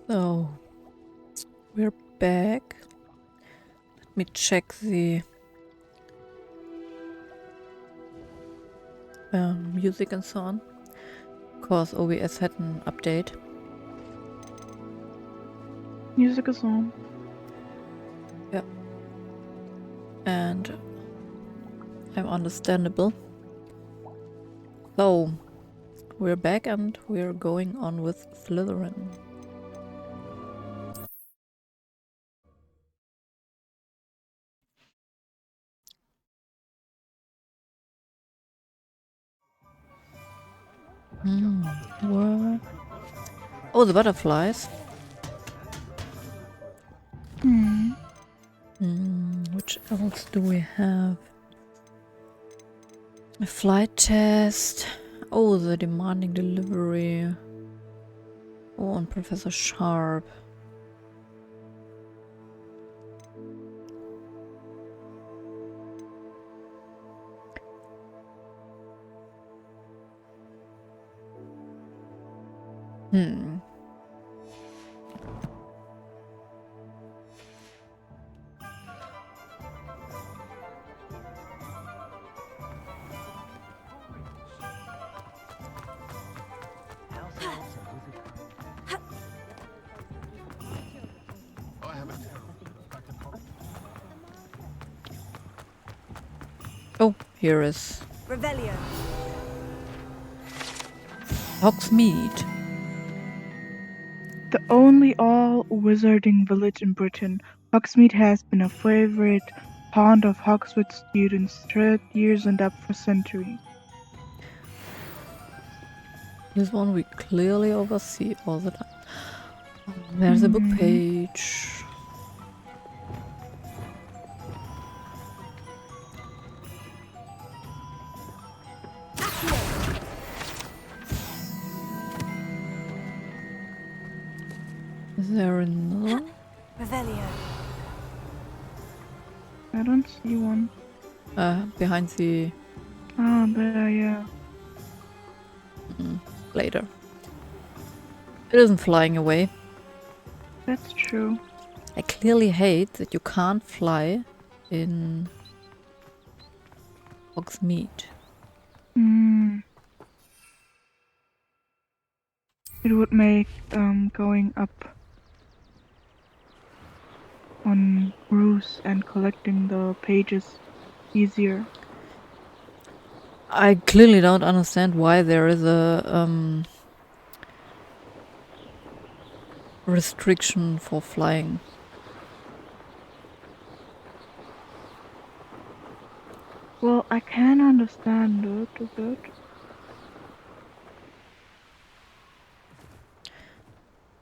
So, we're back. Let me check the music and so on. Of course, OBS had an update. Music is on. Yeah. And I'm understandable. So, we're back and we're going on with Slytherin. What? Oh, the butterflies. Which else do we have? A flight test. Oh, the demanding delivery. Oh, and Professor Sharp. Oh, here is Revelio. Hogsmeade. The only all-wizarding village in Britain, Hogsmeade has been a favorite haunt of Hogwarts students throughout years and up for centuries. This one we clearly oversee all the time. Oh, there's a book page. Is there another one? Revelio. I don't see one. Behind the Ah, there, yeah. later. It isn't flying away. That's true. I clearly hate that you can't fly in Hogsmeade. It would make going up on roofs and collecting the pages easier. I clearly don't understand why there is a restriction for flying. Well, I can understand it a bit.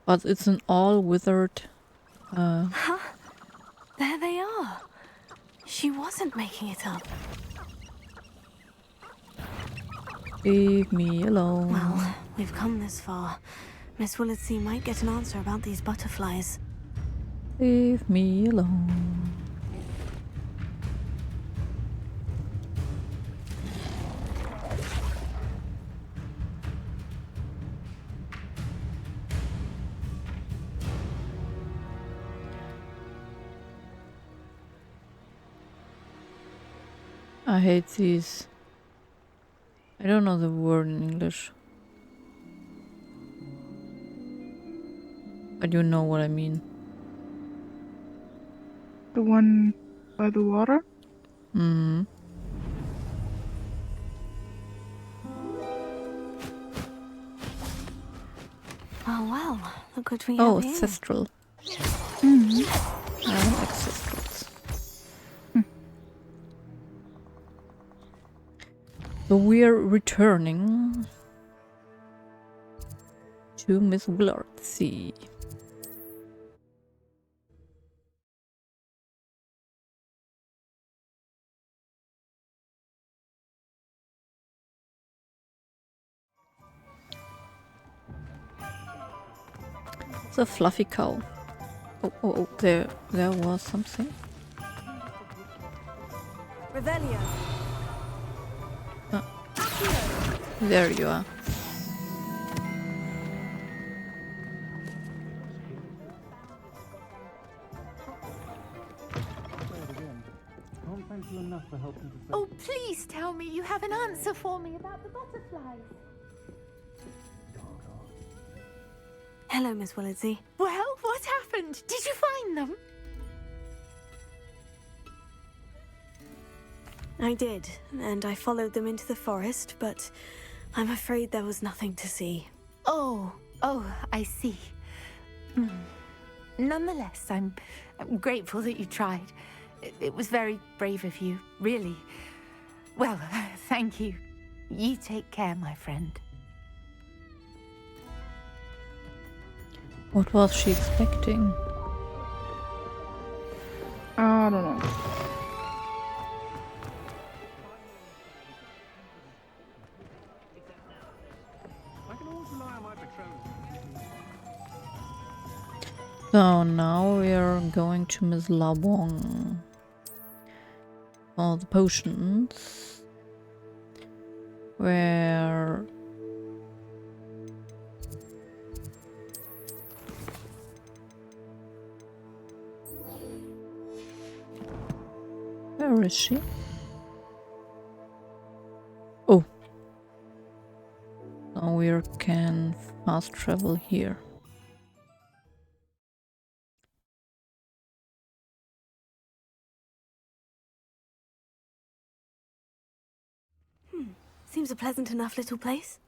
But it's an all-withered... There they are. She wasn't making it up. Leave me alone. Well, we've come this far. Miss Willetsey might get an answer about these butterflies. Leave me alone. I hate these. I don't know the word in English. But you know what I mean. The one by the water? Mm-hmm. Oh well, look what we Oh, have here. Thestral. I like Thestrals. So we're returning to Miss Willetsey. It's a fluffy cow. Oh, there was something. Revelio. There you are. thank you enough for helping to save. Oh, please tell me you have an answer for me about the butterflies. Hello, Miss Willitsey. Well, what happened? Did you find them? I did, and I followed them into the forest, but I'm afraid there was nothing to see. Oh, I see. Nonetheless, I'm grateful that you tried. It was very brave of you, really. Well, thank you. You take care, my friend. What was she expecting? I don't know. I can always rely on my betrothed. So now we are going to Miss Labong for the potions. Where is she? Oh. Now we can fast travel here. Seems a pleasant enough little place.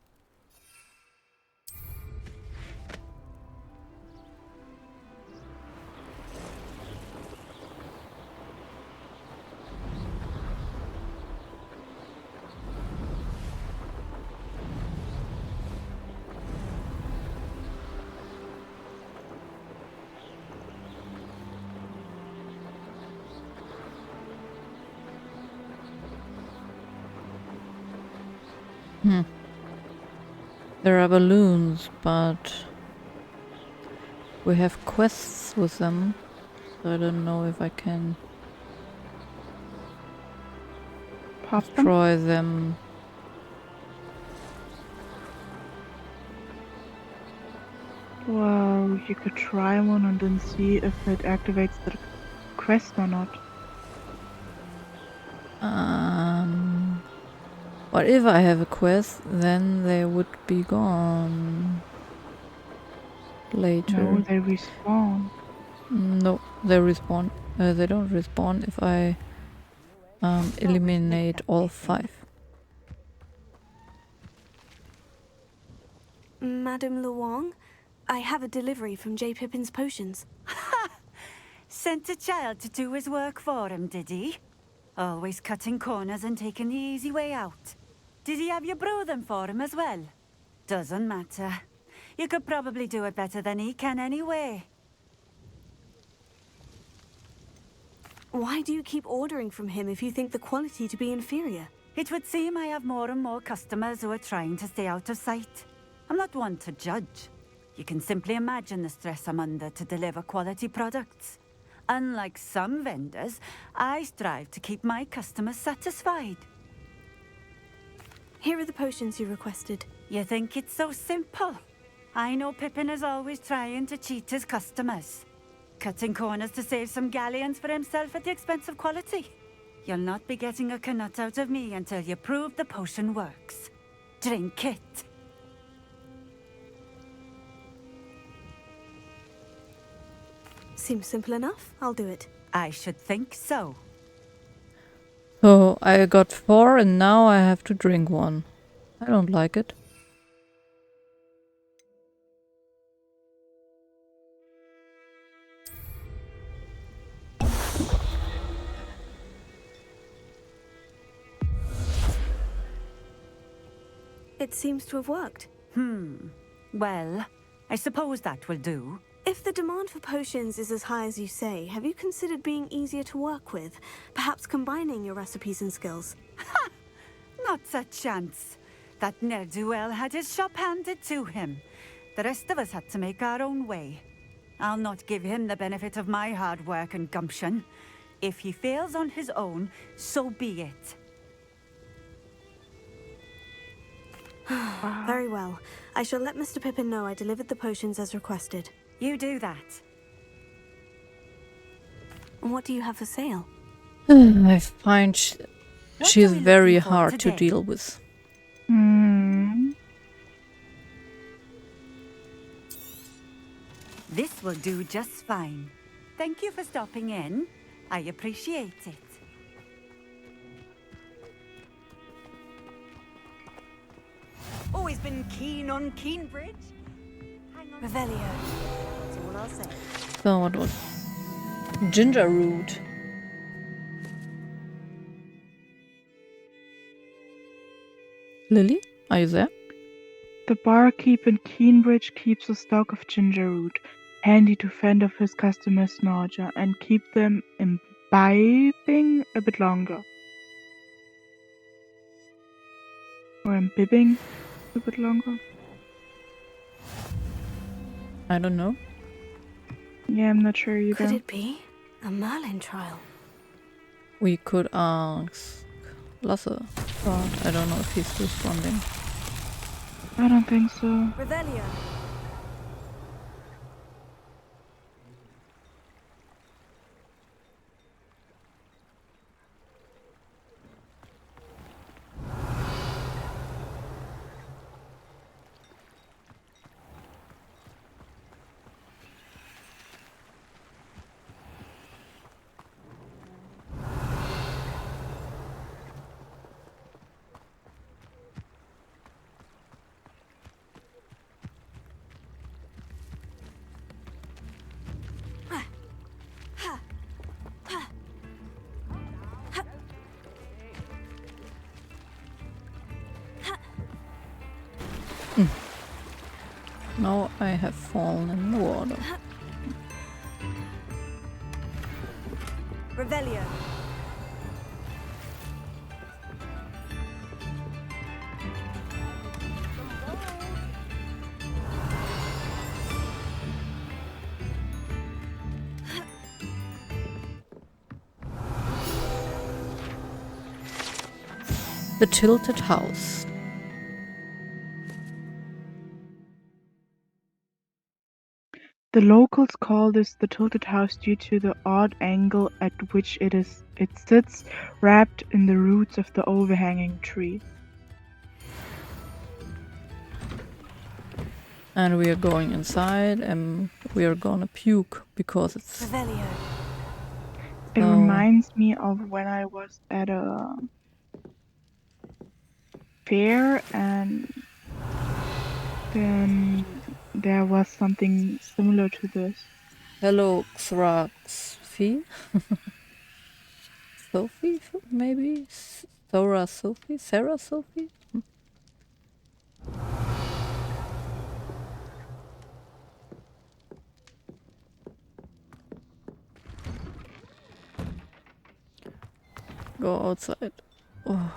There are balloons, but we have quests with them, so I don't know if I can Pop them? destroy them. Well, you could try one and then see if it activates the quest or not. What if I have a quest, then they would be gone later. No, they respawn. No, they respawn. They don't respawn if I eliminate all 5. Madame Luong, I have a delivery from J. Pippin's Potions. Sent a child to do his work for him, did he? Always cutting corners and taking the easy way out. Did he have you brew them for him as well? Doesn't matter. You could probably do it better than he can anyway. Why do you keep ordering from him if you think the quality to be inferior? It would seem I have more and more customers who are trying to stay out of sight. I'm not one to judge. You can simply imagine the stress I'm under to deliver quality products. Unlike some vendors, I strive to keep my customers satisfied. Here are the potions you requested. You think it's so simple? I know Pippin is always trying to cheat his customers. Cutting corners to save some galleons for himself at the expense of quality. You'll not be getting a canut out of me until you prove the potion works. Drink it. Seems simple enough. I'll do it. I should think so. So I got 4 and now I have to drink 1. I don't like it. It seems to have worked. Well, I suppose that will do. If the demand for potions is as high as you say, have you considered being easier to work with? Perhaps combining your recipes and skills? Not a chance. That ne'er-do-well had his shop handed to him. The rest of us had to make our own way. I'll not give him the benefit of my hard work and gumption. If he fails on his own, so be it. Very well. I shall let Mr. Pippin know I delivered the potions as requested. You do that. And what do you have for sale? I find What she's are we very looking for hard to today? deal with. This will do just fine. Thank you for stopping in. I appreciate it. Always been keen on Keenbridge? Hang on. Revelio. That's all I'll say. So what was ginger root? Lily, are you there? The barkeep in Keenbridge keeps a stock of ginger root, handy to fend off his customers' nausea and keep them imbibing a bit longer. Or imbibing a bit longer. I don't know. Yeah, I'm not sure Could either. it be a Merlin trial? We could ask Lasse, but I don't know if he's responding. I don't think so. Revelio. Now I have fallen in the water. Revelio. The tilted house. The locals call this the tilted house due to the odd angle at which it sits, wrapped in the roots of the overhanging tree. And we are going inside and we are gonna puke because it's... Revelio. It Oh. reminds me of when I was at a fair and then there was something similar to this. Hello, Xraxfi. Sophie, maybe? Sarah Sophie? Sarah Sophie? Go outside. Oh.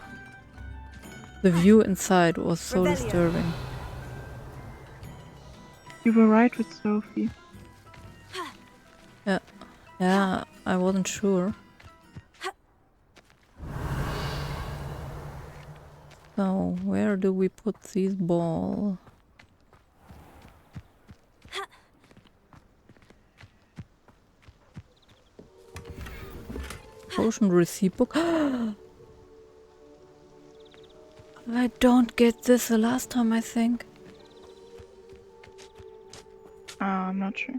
The view inside was so Revelio. disturbing. You were right with Sophie. Yeah, I wasn't sure. So, where do we put these balls? Potion receipt book. I don't get this the last time, I think. I'm not sure.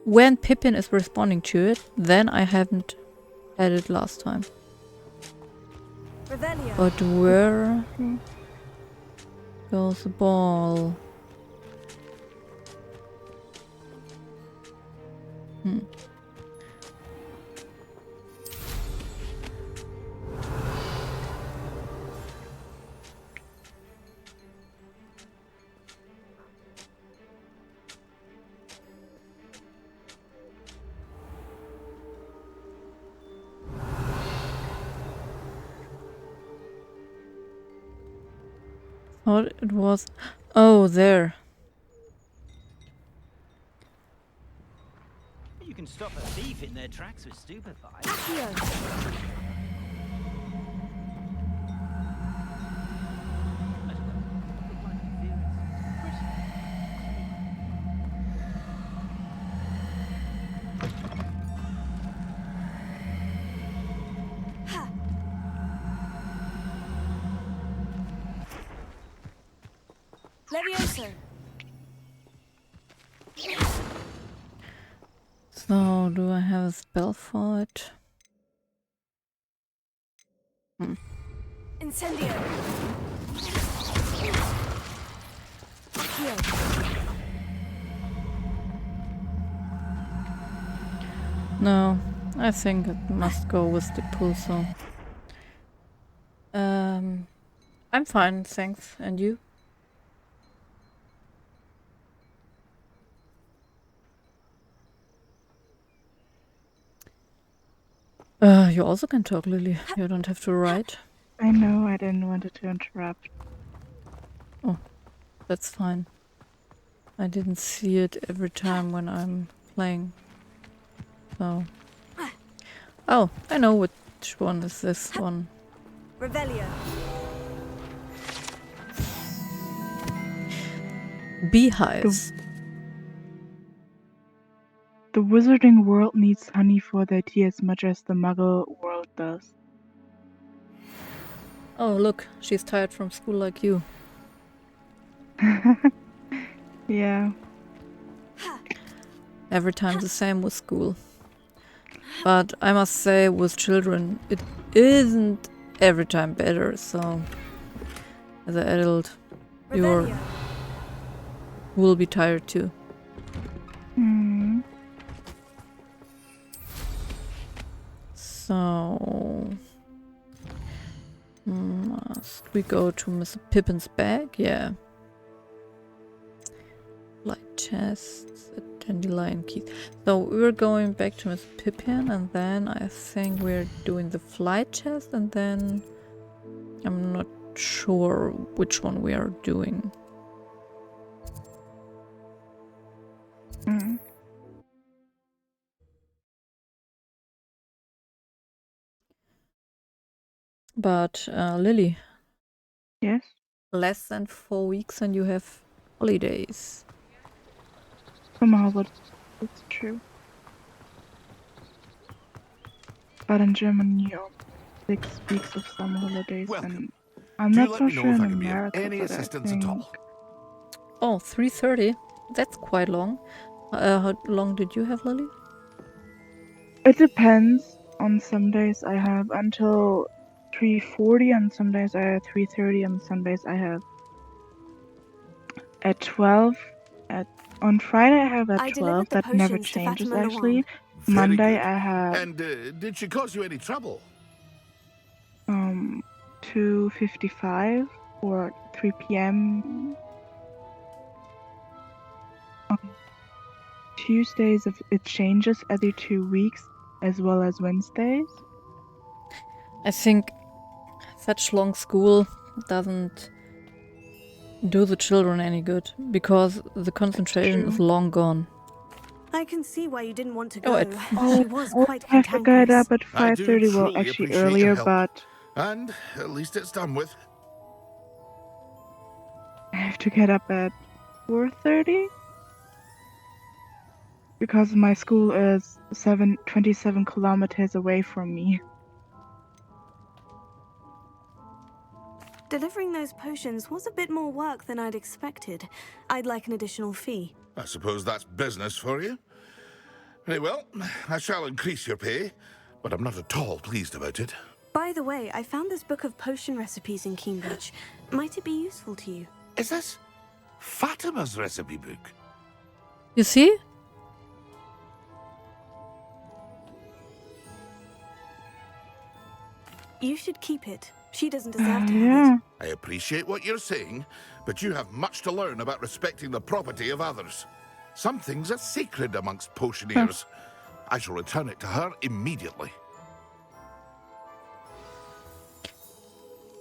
When Pippin is responding to it, then I haven't had it last time. Revelio. But where goes the ball? Thought it was... Oh, there. You can stop a thief in their tracks with stupefied. Accio. Levioso. So, do I have a spell for it? Incendio. Accio. No, I think it must go with the pulsar. I'm fine, thanks. And you? You also can talk, Lily. You don't have to write. I know, I didn't want it to interrupt. That's fine. I didn't see it every time when I'm playing. So. Oh, I know which one is this one. Revelio. Beehives. The wizarding world needs honey for their tea as much as the muggle world does. Oh, look, she's tired from school like you. Yeah. Every time the same with school. But I must say, with children, it isn't every time better, so as an adult, you Revelio. will be tired too. Hmm. So, must we go to Mr. Pippin's bag? Yeah. Light chests, a dandelion keys. So we're going back to Mr. Pippin, and then I think we're doing the flight chest, and then I'm not sure which one we are doing. Hmm. But Lily, Yes? less than 4 weeks and you have holidays. Somehow, but it's true. But in Germany, you have 6 weeks of summer holidays, Welcome. and I'm Do not let so me know sure if in I can be of America, any but I assistance at think all. Oh, 3:30. That's quite long. How long did you have, Lily? it depends. On some days I have until 3:40, on some days I have 3:30, on some days I have at 12. On Friday I have at I 12. delivered the That never potions to changes Fatima actually. Lawan. Very Monday good. I have And did she cause you any trouble? 2:55 or 3 p.m. On Tuesdays it changes every 2 weeks as well as Wednesdays. I think such long school doesn't do the children any good because the concentration is True. long gone. I can see why you didn't want to Oh, go. it- She was Oh, quite I have to get cantankerous. up at I do 5:30. Well, truly actually appreciate your earlier, help. but And at least it's done with. I have to get up at 4:30 because my school is 27 kilometers away from me. Delivering those potions was a bit more work than I'd expected. I'd like an additional fee. I suppose that's business for you. Very well, I shall increase your pay, but I'm not at all pleased about it. By the way, I found this book of potion recipes in Cambridge. Might it be useful to you? Is this Fatima's recipe book? You see? You should keep it. She doesn't deserve to have Yeah. it. I appreciate what you're saying, but you have much to learn about respecting the property of others. Some things are sacred amongst potioneers. I shall return it to her immediately.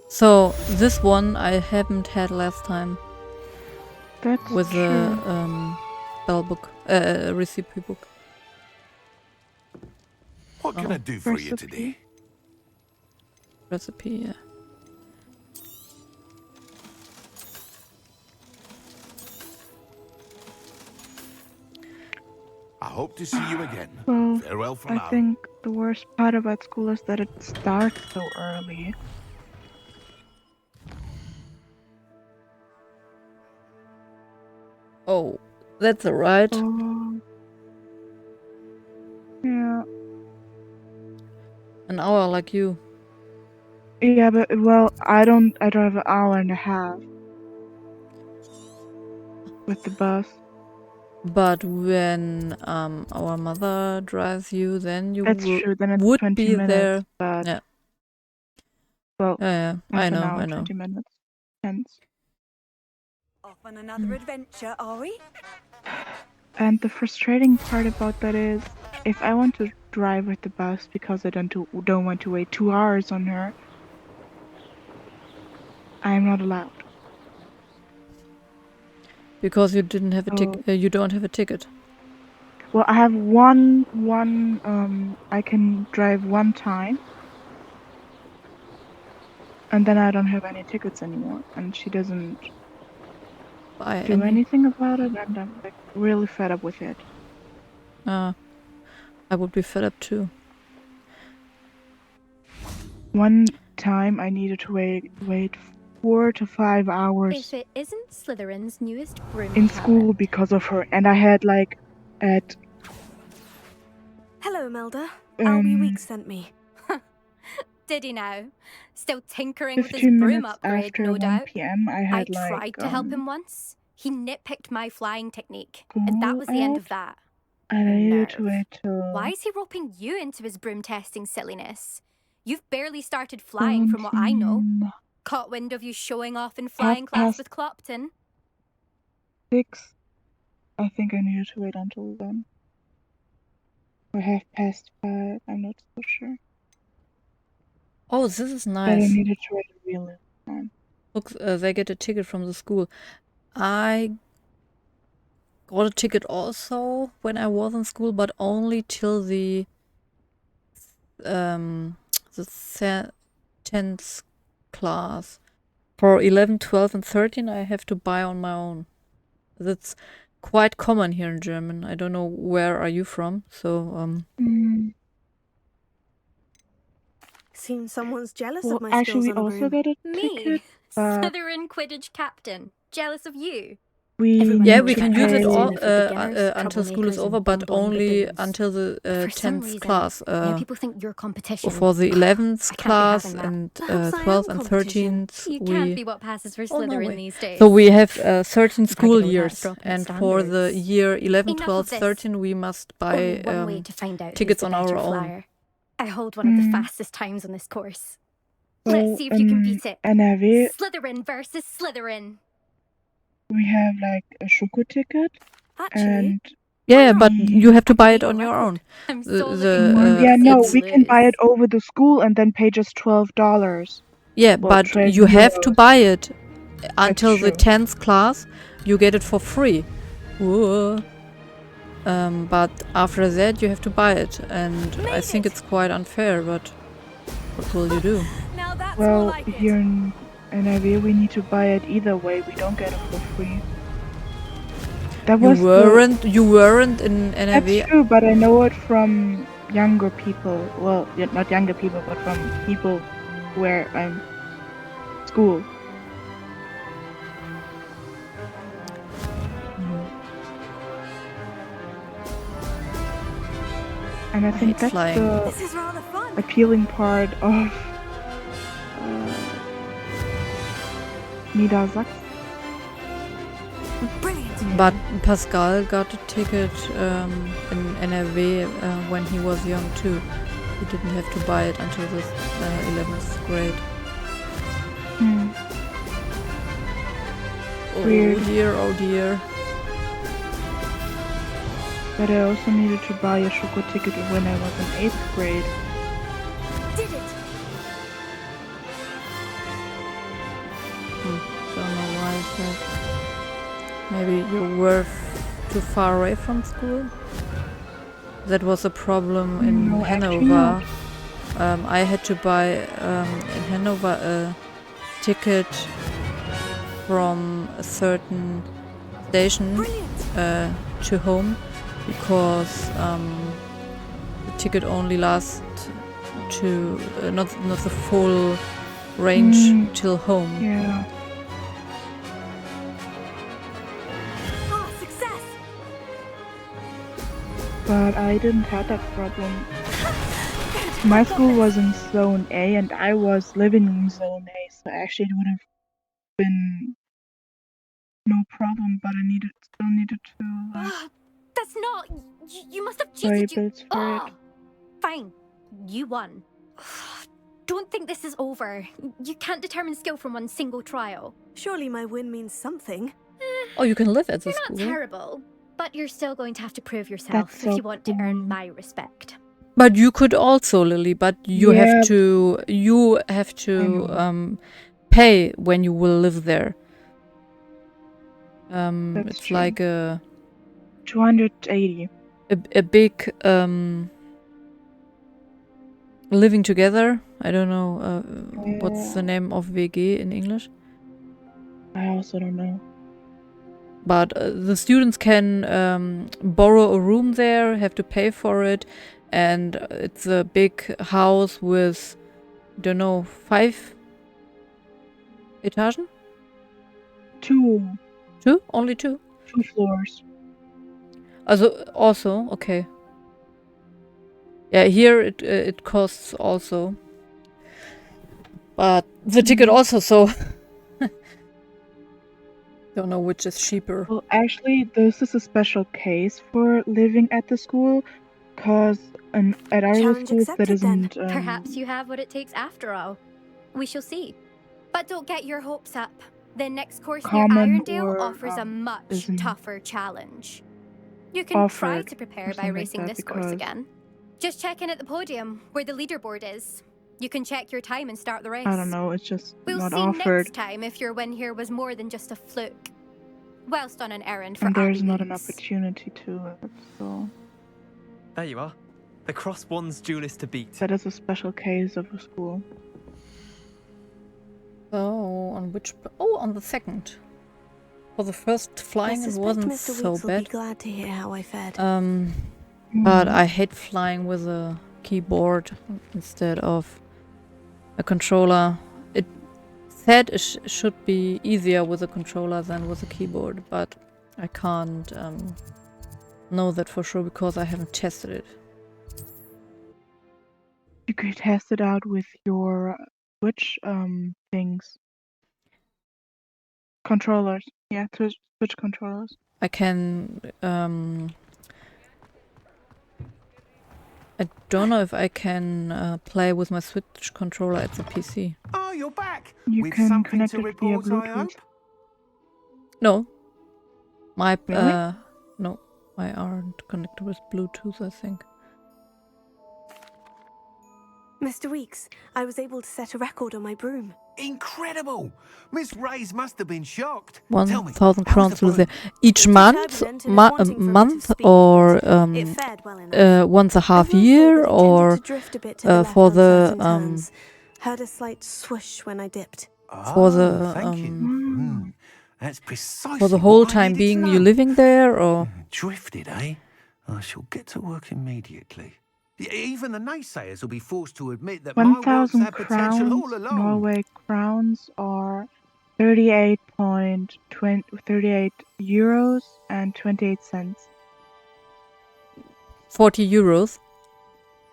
So this one I haven't had last time That's with true. the spell book, recipe book. What can Oh. I do for you Recipe. today? Recipe, yeah. I hope to see you again. Well, Farewell for I now. think the worst part about school is that it starts so early. That's alright. Oh. Yeah. An hour like you. Yeah, but well, I drive an hour and a half with the bus. But when our mother drives you, then you That's true. Then it's would 20 be minutes, there. but Yeah. well, Yeah, I half an know, hour, I know. 20 minutes. Hence. Off on another adventure, are we? And the frustrating part about that is, if I want to drive with the bus because I don't want to wait 2 hours on her, I'm not allowed. Because you didn't have a ticket. So, You don't have a ticket. well, I have one. I can drive one time, and then I don't have any tickets anymore, and she doesn't Buy do any. anything about it, and I'm like really fed up with it. I would be fed up too. One time I needed to wait 4 to 5 hours If it isn't Slytherin's newest broom in cabin. school because of her, and I had like at Hello, Melda. Albie Weeks sent me. Did he now? Still tinkering with his 15 broom minutes upgrade, after no 1 doubt. p.m. I I had tried to help him once. He nitpicked my flying technique, and that school was the end of out, that. and I needed to Nerve. wait till Why is he roping you into his broom testing silliness? You've barely started flying from what I know. 17, Caught wind of you showing off in flying class past with Clopton. 6. I think I needed to wait until then. Or 5:30. I'm not so sure. Oh, this is But I nice. needed to wait a really long time. Look, they get a ticket from the school. I got a ticket also when I was in school, but only till the 10th class. For 11, 12, and 13, I have to buy on my own. That's quite common here in German. I don't know where are you from, so Seems someone's jealous Well, of my actually, skills we on a also broom. got a Me, ticket, but Slytherin Quidditch captain. Jealous of you. we Everyone yeah, need we knows to can that use it Quidditch is pay. all only for beginners, until school is troublemakers, over, and but bumbling only baboons. until the For some 10th reason, class. now people think you're competition. For the 11th I can't be class having that. and Perhaps I 12th am and competition. 13th, You we can't be what passes for Oh, no Slytherin way. these days. So we have 13 If I school could only years, drop in and for the standards. year 11, Enough 12, of this. 13, we must buy Only one way to find out tickets who's the on our better own. flyer. I hold one of the Mm. fastest times on this course. So Let's see if you can beat it. NRW, Slytherin versus Slytherin. we have like a Schoko ticket, Actually, and Yeah, but we- you have to I could buy beat it your on your record. own. I'm The- so the, looking forward to yeah, seeing no, you we can buy lose. it over the school and then pay just $12. Yeah, Well, but 12 you have to euros. buy it until the true. 10th class. You get it for free. Whoa. But after that, you have to buy it, and I think it's quite unfair. But what will you do? Now that's more Well, like here it. in NRW, we need to buy it either way. We don't get it for free. That You was weren't in That's NRW. true, but I know it from younger people. Well, yeah, not younger people, but from people where I'm school. And I think hate that's flying. the this is rather fun. appealing part of Niedersachsen. Brilliant. But Pascal got a ticket in NRW when he was young too. He didn't have to buy it until the 11th grade. Hmm. Oh Weird. dear, oh dear. But I also needed to buy a Schoko ticket when I was in 8th grade. Did it. Don't know why is that. Maybe you were too far away from school? That was a problem in No, actually Hanover. I had to buy in Hanover a ticket from a certain station Brilliant. to home because the ticket only lasts to not the full range till home. Yeah. Ah, success. but I didn't have that problem. My school was in Zone A, and I was living in Zone A, so actually it would have been no problem. But I still needed to That's not. You must have buy cheated. bills for it. Fine. You won. Don't think this is over. You can't determine skill from one single trial. Surely my win means something. Oh, you can live at the You're school. not terrible, but you're still going to have to prove yourself That's if so you want to earn cool. my respect. But you could also, Lily. But you Yeah. have to. You have to pay when you will live there. That's It's true. like a 280. big living together. I don't know what's the name of WG in English. I also don't know. But the students can borrow a room there, have to pay for it, and it's a big house with, don't know, 5 Etagen? 2 2? Only 2? 2 floors. Also, okay. Yeah, here it costs also. But the ticket also, so don't know which is cheaper. Well, actually, this is a special case for living at the school, because at our Challenge schools that accepted, then. isn't. Perhaps you have what it takes after all. We shall see. But don't get your hopes up. The next course near Common Irondale or, offers a much isn't tougher challenge. You can try offered to or prepare by something like racing that, this course because again. Just check in at the podium, where the leaderboard is. You can check your time and start the race. I don't know, it's just We'll not see offered, next time if your win here was more than just a fluke. Whilst on an errand for and there's Abby not an Weeks. opportunity to it, so There you are. The Cross Wands duelist to beat. that is a special case of a school. So, on which... Oh, on the second. For the first flying, I it suspect wasn't Mr. so Weeks will be bad. glad to hear how I fared. But I hate flying with a keyboard instead of a controller. It said it should be easier with a controller than with a keyboard, but I can't know that for sure because I haven't tested it. You could test it out with your Switch things. Controllers. Yeah, Switch controllers. I can... I don't know if I can play with my Switch controller at the PC. Oh, you're back. You With can something connect to it via report, I hope? Bluetooth. No. My Really? no, I aren't connected with Bluetooth, I think. Mr. Weeks, I was able to set a record on my broom. Incredible! Miss Ray's must have been shocked. Tell me, 1,000 how was crowns the to live there. broom? Each It was month, turbulent and is wanting for a bit of month, speed, or It fared well enough. once a half I will say year, that it tended or to drift a bit to the left for on the certain turns. Heard a slight swoosh when I dipped. for the Thank you. That's precisely for the whole what I time needed to being you know. living there, or Drifted, eh? I shall get to work immediately. Even the naysayers will be forced to admit that my work's 1,000 had potential crowns, all along. Norway crowns, are 38 euros and 28 cents. 40 euros.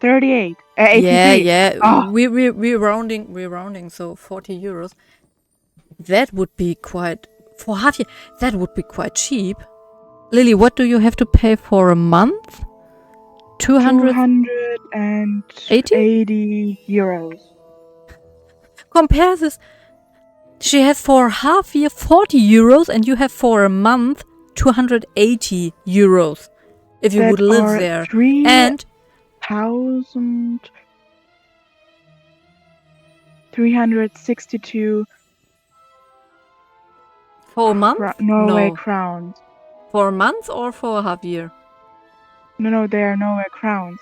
38. Yeah, 83. yeah. Oh. We're rounding, so 40 euros. That would be quite for half year. That would be quite cheap. Lily, what do you have to pay for a month? 280 euros. Compare this. She has for half year 40 euros, and you have for a month 280 euros. If you would live there, and 3,362 for a month, Norway no. crowns. For a month or for a half year? No, they are Norway crowns.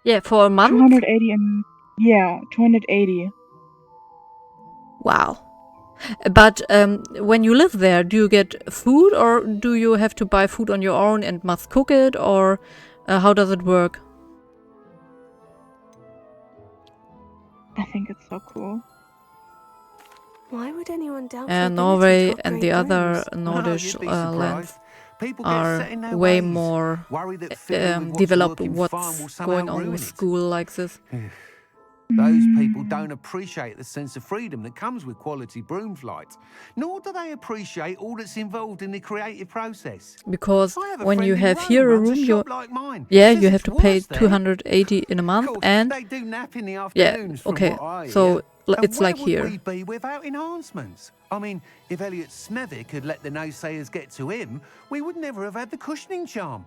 Yeah, for a month. 280 and 280. Wow. But when you live there, do you get food, or do you have to buy food on your own and must cook it, or how does it work? I think it's so cool. Why would anyone doubt Norway and the other Nordic lands. People get are set in their way ways. more Worry that fiddling with what's developed working fine will what's somehow going on ruin with it. school like this. Those people don't appreciate the sense of freedom that comes with quality broom flights, nor do they appreciate all that's involved in the creative process. Because I have a when friend you in have Rome here a runs room, shop like mine. yeah, Says you have it's to pay worse there. 280 in a Of month, course, and they do nap in the yeah, afternoons from okay, what I hear. so And it's where like would here. we be without enhancements? I mean, if Elliot Smethwick had let the naysayers get to him, we would never have had the cushioning charm.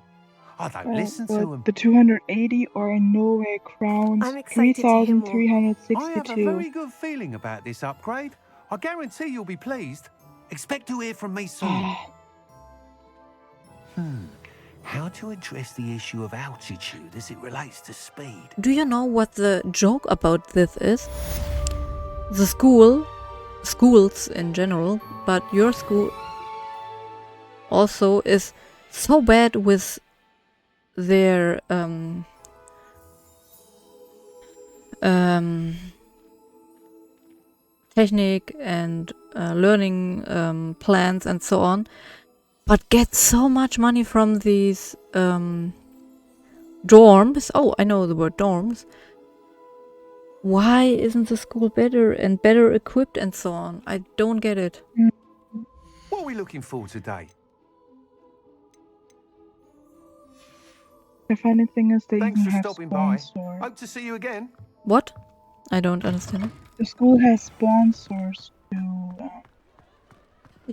I don't listen to But him. the 280 are in Norway crowns I'm excited to hear more. I have a 3,362. very good feeling about this upgrade. I guarantee you'll be pleased. Expect to hear from me soon. How to address the issue of altitude as it relates to speed? Do you know what the joke about this is? The schools in general, but your school also is so bad with their technique and learning plans and so on, but get so much money from these dorms. Oh, I know the word dorms. Why isn't the school better and better equipped and so on? I don't get it. What are we looking for today? The funny thing is they Thanks even for have stopping by. sponsors. Hope to see you again. What? I don't understand. The school has sponsors too.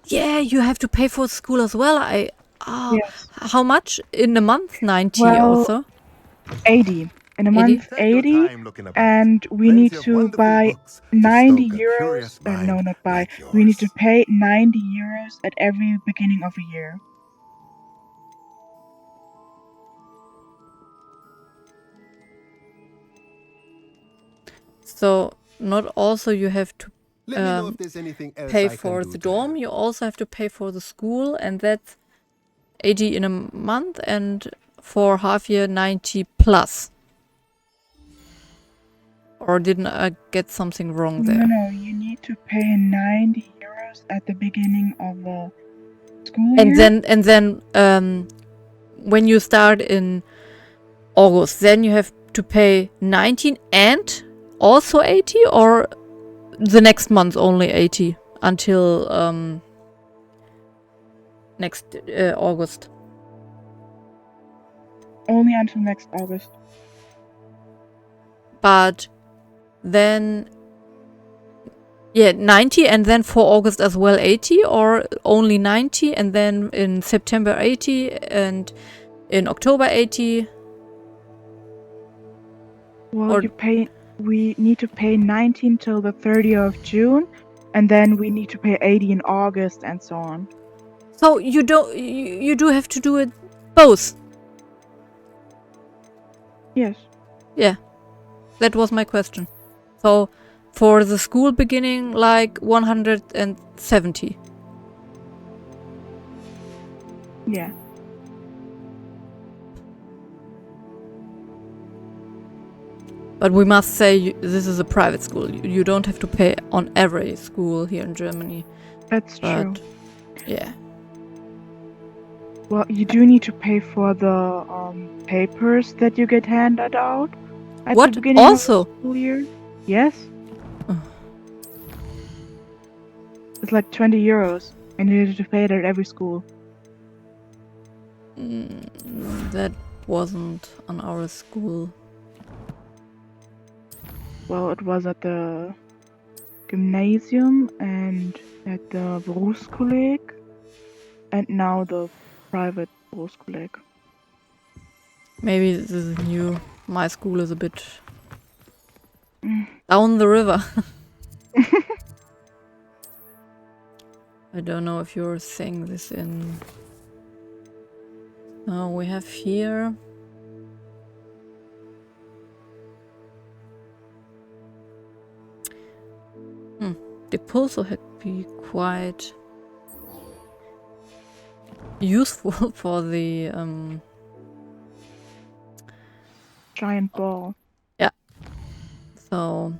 Yeah, you have to pay for school as well. Yes. How much in a month? 90 Well, also. 80. In a 80? month, 80. And we need to buy 90 euros. No, not buy. We need to pay 90 euros at every beginning of a year. So not also you have to Let me know if there's anything else pay I can for do the to dorm. help. You also have to pay for the school, and that's 80 in a month, and for half year 90 plus. Or didn't I get something wrong there? No, you need to pay 90 euros at the beginning of the school And year. then when you start in August, then you have to pay 19 and also 80, or the next month only 80 until next August. Only until next August. But then, yeah, 90 and then for August as well 80, or only 90 and then in September 80 and in October 80. Well, Or we need to pay 19 till the 30th of June, and then we need to pay 80 in August and so on. so you do have to do it both. Yes. Yeah, that was my question. So for the school beginning, like 170. Yeah. But we must say this is a private school. You don't have to pay on every school here in Germany. That's true. Yeah. Well, you do need to pay for the papers that you get handed out at What? the beginning Also? of the school year. Yes. It's like 20 euros, and you need to pay it at every school. That wasn't on our school. Well, it was at the gymnasium and at the Berufskolleg, and now the private Berufskolleg. Maybe this is new. My school is a bit down the river. I don't know if you're saying this in... Oh, we have here... The pulsar had be quite useful for the giant ball. Yeah. So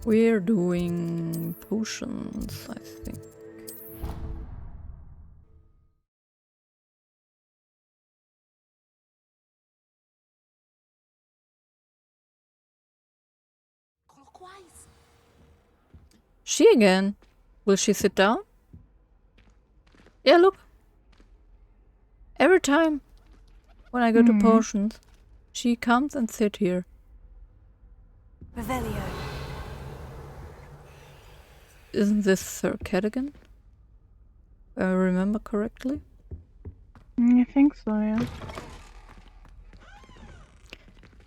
we're doing potions, I think. She again. Will she sit down? Yeah, look. Every time when I go to potions, she comes and sit here. Revelio. Isn't this Sir Cadogan? If I remember correctly. I think so, yeah.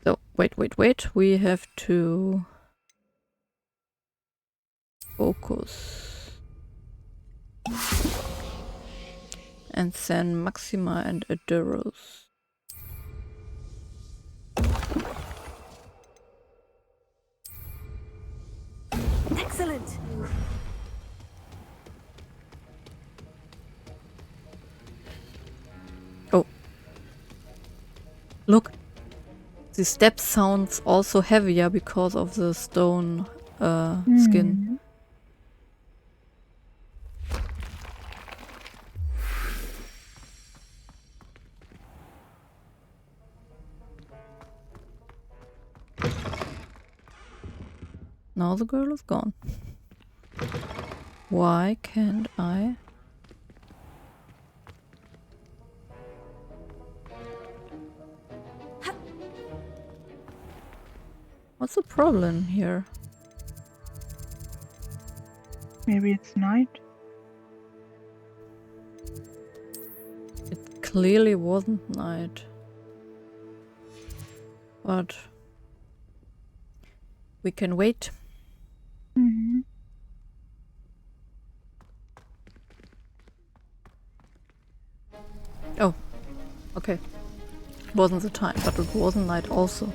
So, wait. We have to focus. And send Maxima and Aderos. Excellent. Oh. Look. The step sounds also heavier because of the stone skin. Now the girl is gone. Why can't I? What's the problem here? Maybe it's night? It clearly wasn't night. But we can wait. Oh, okay. Wasn't the time, but it wasn't night also.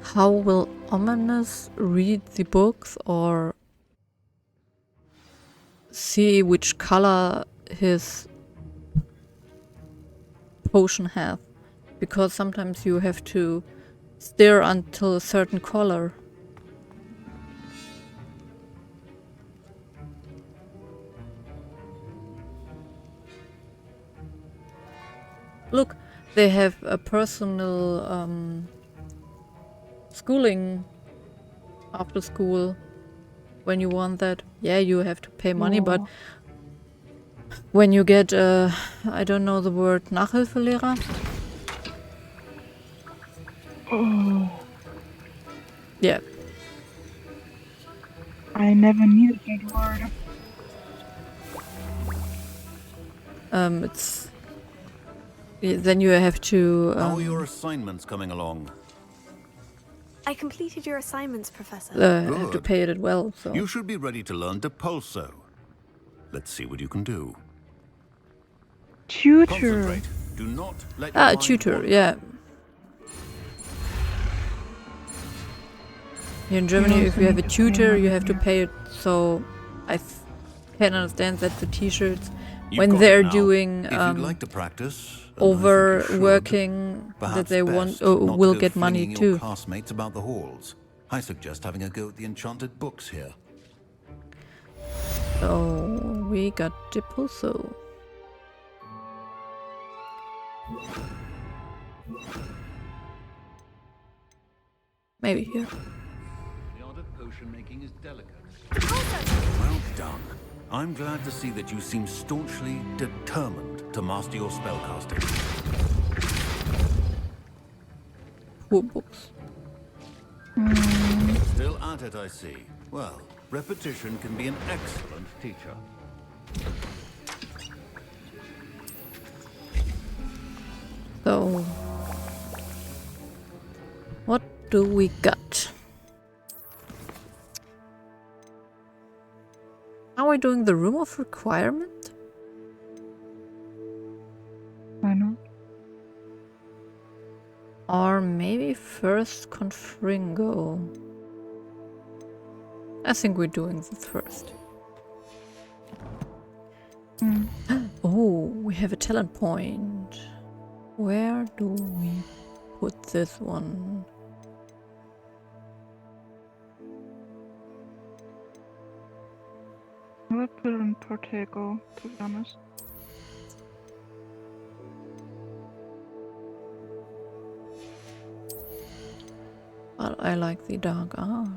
How will Ominous read the books or see which color his potion has? Because sometimes you have to stir until a certain color. Look, they have a personal schooling after school. When you want that, yeah, you have to pay money, but when you get, I don't know the word, Nachhilfelehrer? Oh. Yeah. I never knew that word. It's... Then you have to... How are your assignments coming along? I completed your assignments, Professor. have to pay it well, so... You should be ready to learn Depulso. Let's see what you can do. Tutor. Concentrate. Do not let your mind tutor, wander. yeah. Here in Germany, if you have a tutor, you have to pay it, so I can understand that the t-shirts, when they're doing If you'd like to practice, overworking, that they want will get money your too. classmates about the halls. I suggest having a go at the enchanted books here. So we got Depulso. Maybe here. The art of potion making is delicate. Well done. I'm glad to see that you seem staunchly determined to master your spellcasting. Poor books. Still at it, I see. Well, repetition can be an excellent teacher. So, what do we got? Are we doing the Room of Requirement? Why not? Or maybe first Confringo? I think we're doing this first. Oh, we have a talent point. Where do we put this one? I would put it in Protego, to be honest. But I like the dark art.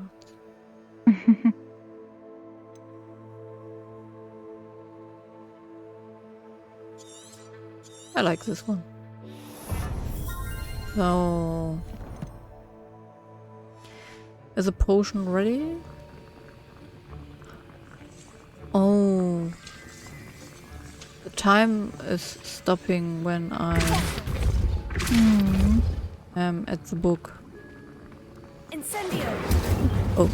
I like this one. So, is a potion ready? Oh, the time is stopping when I am at the book. Incendio. Oh.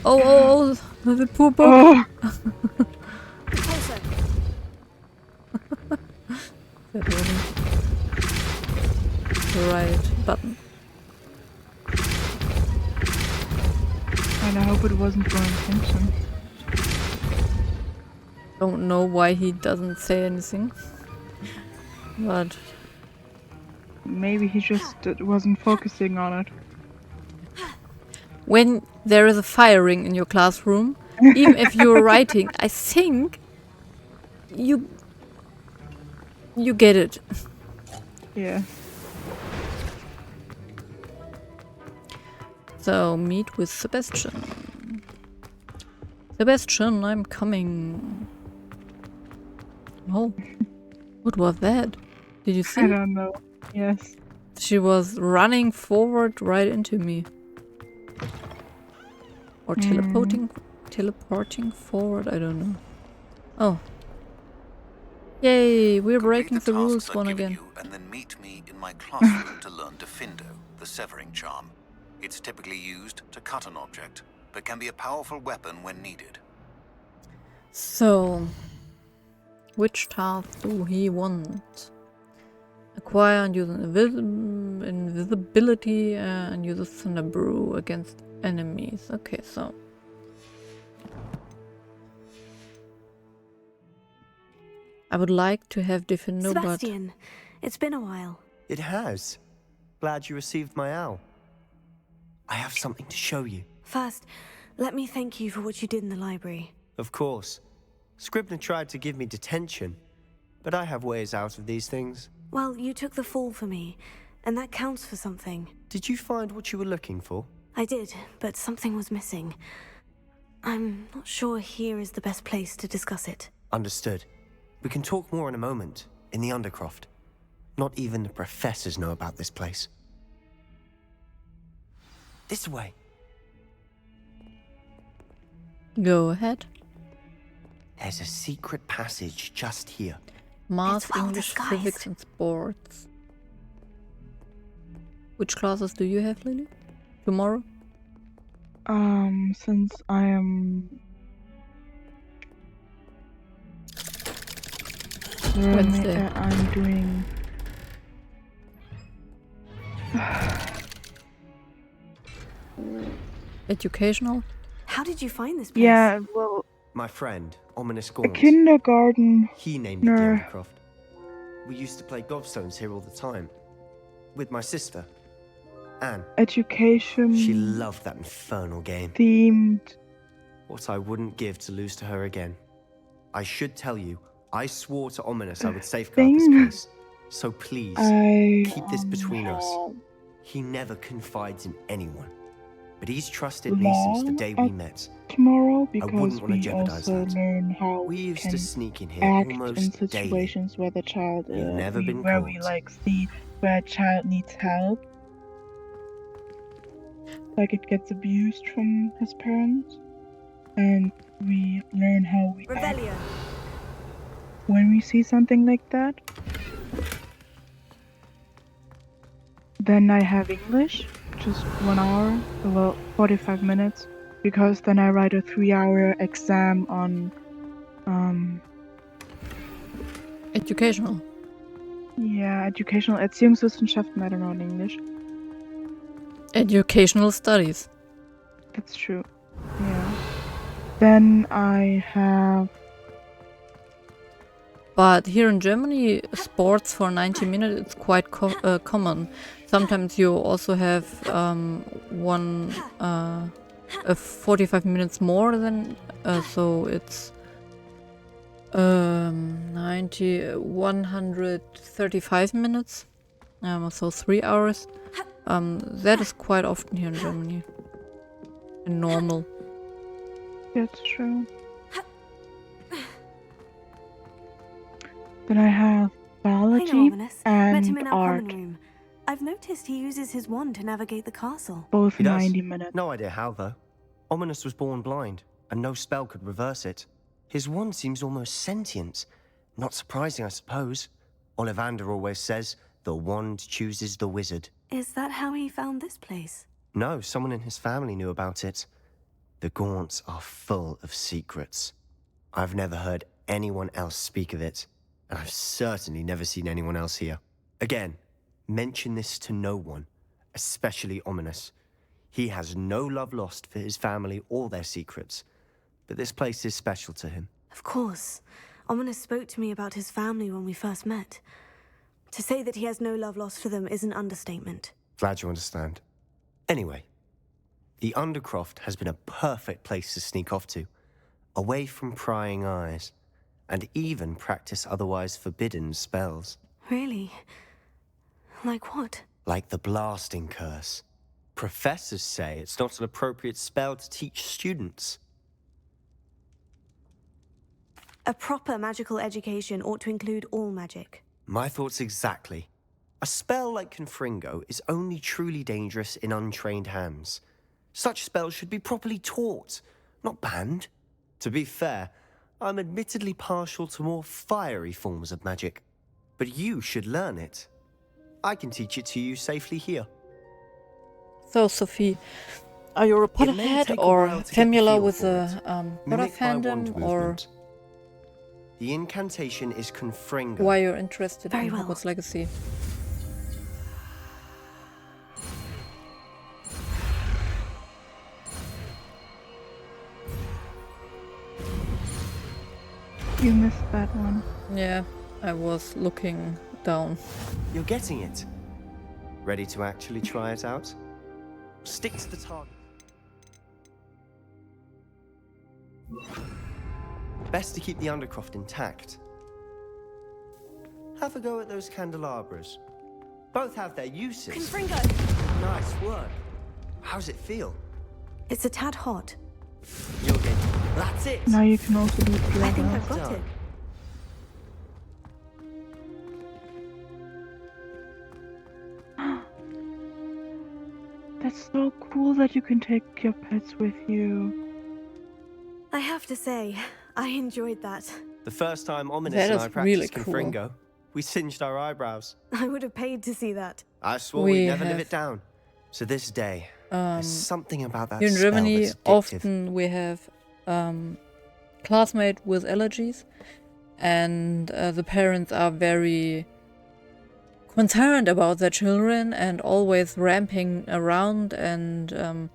Oh, the poor book. Oh. That wasn't the right button. And I hope it wasn't your intention. Don't know why he doesn't say anything. But maybe he just wasn't focusing on it. When there is a firing in your classroom, even if you're writing, I think you get it. Yeah. So meet with Sebastian. Sebastian, I'm coming. Oh, what was that? Did you see? I don't know. Yes. She was running forward right into me. Or teleporting forward, I don't know. Oh. Yay, we're breaking the rules one again. And then meet me in my classroom to learn Defindo, the severing charm. It's typically used to cut an object, but can be a powerful weapon when needed. So, which task do he want? Acquire and use invisibility and use a thunder brew against enemies. Okay, so I would like to have Defindo, Sebastian, it's been a while. It has. Glad you received my owl. I have something to show you. First, let me thank you for what you did in the library. Of course. Scribner tried to give me detention, but I have ways out of these things. Well, you took the fall for me, and that counts for something. Did you find what you were looking for? I did, but something was missing. I'm not sure here is the best place to discuss it. Understood. We can talk more in a moment, in the Undercroft. Not even the professors know about this place. This way. Go ahead. There's a secret passage just here. Math, well English, disguised. Civics and Sports. Which classes do you have, Lily? Tomorrow? Since I am Wednesday. I'm doing Educational? How did you find this place? yeah, well, My friend, Ominous a Gaunt. kindergarten. He named it the Undercroft. We used to play gobstones here all the time. With my sister, Anne. Education. She loved that infernal game. Themed. What I wouldn't give to lose to her again. I should tell you, I swore to Ominous I would safeguard this Thing. place. So please, I keep this between us. He never confides in anyone. But he's trusted me since the day we met. Tomorrow, I because wouldn't want to we jeopardize also that. learn how We used can to sneak in here act in almost daily. situations where the child You've never been where we caught. like see where a child needs help, like it gets abused from his parents, and we learn how we act Revelio. when we see something like that. Then I have English, just 1 hour, about 45 minutes, because then I write a 3-hour exam on Educational. yeah, educational Erziehungswissenschaften, I don't know in English. Educational studies. That's true. Yeah. Then I have But here in Germany, sports for 90 minutes it's quite common. Sometimes you also have 45 minutes more than so it's 135 minutes. So 3 hours. That is quite often here in Germany. Normal. That's true. Then I have biology Met him in and our art. common room. I've noticed he uses his wand to navigate the castle. Both He does. 90 minutes. No idea how, though. Ominous was born blind, and no spell could reverse it. His wand seems almost sentient. Not surprising, I suppose. Ollivander always says, the wand chooses the wizard. Is that how he found this place? No, someone in his family knew about it. The Gaunts are full of secrets. I've never heard anyone else speak of it, and I've certainly never seen anyone else here. Again, mention this to no one, especially Ominous. He has no love lost for his family or their secrets, but this place is special to him. Of course. Ominous spoke to me about his family when we first met. To say that he has no love lost for them is an understatement. Glad you understand. Anyway, the Undercroft has been a perfect place to sneak off to, away from prying eyes, and even practice otherwise forbidden spells. Really? Like what? Like the blasting curse. Professors say it's not an appropriate spell to teach students. A proper magical education ought to include all magic. My thoughts exactly. A spell like Confringo is only truly dangerous in untrained hands. Such spells should be properly taught, not banned. To be fair, I'm admittedly partial to more fiery forms of magic. But you should learn it. I can teach it to you safely here. So, Sophie, are you a Potterhead or familiar with the Potter fandom, or the incantation is Confringo. why you're interested in Hogwarts Legacy? You missed that one. Yeah, I was looking down. You're getting it. Ready to actually try it out? Stick to the target. Best to keep the Undercroft intact. Have a go at those candelabras. Both have their uses. Confringo! Nice work. How's it feel? It's a tad hot. You're getting... That's it! Now you can also do I think Dragon. I've got it. That's so cool that you can take your pets with you. I have to say, I enjoyed that. The first time Ominous That and is I practiced really cool. Confringo, we singed our eyebrows. I would have paid to see that. I swore We we'd never live have, it down. To this day, there's something about that Here in spell Germany, that's addictive. often we have classmates with allergies, and the parents are very concerned about their children and always ramping around, and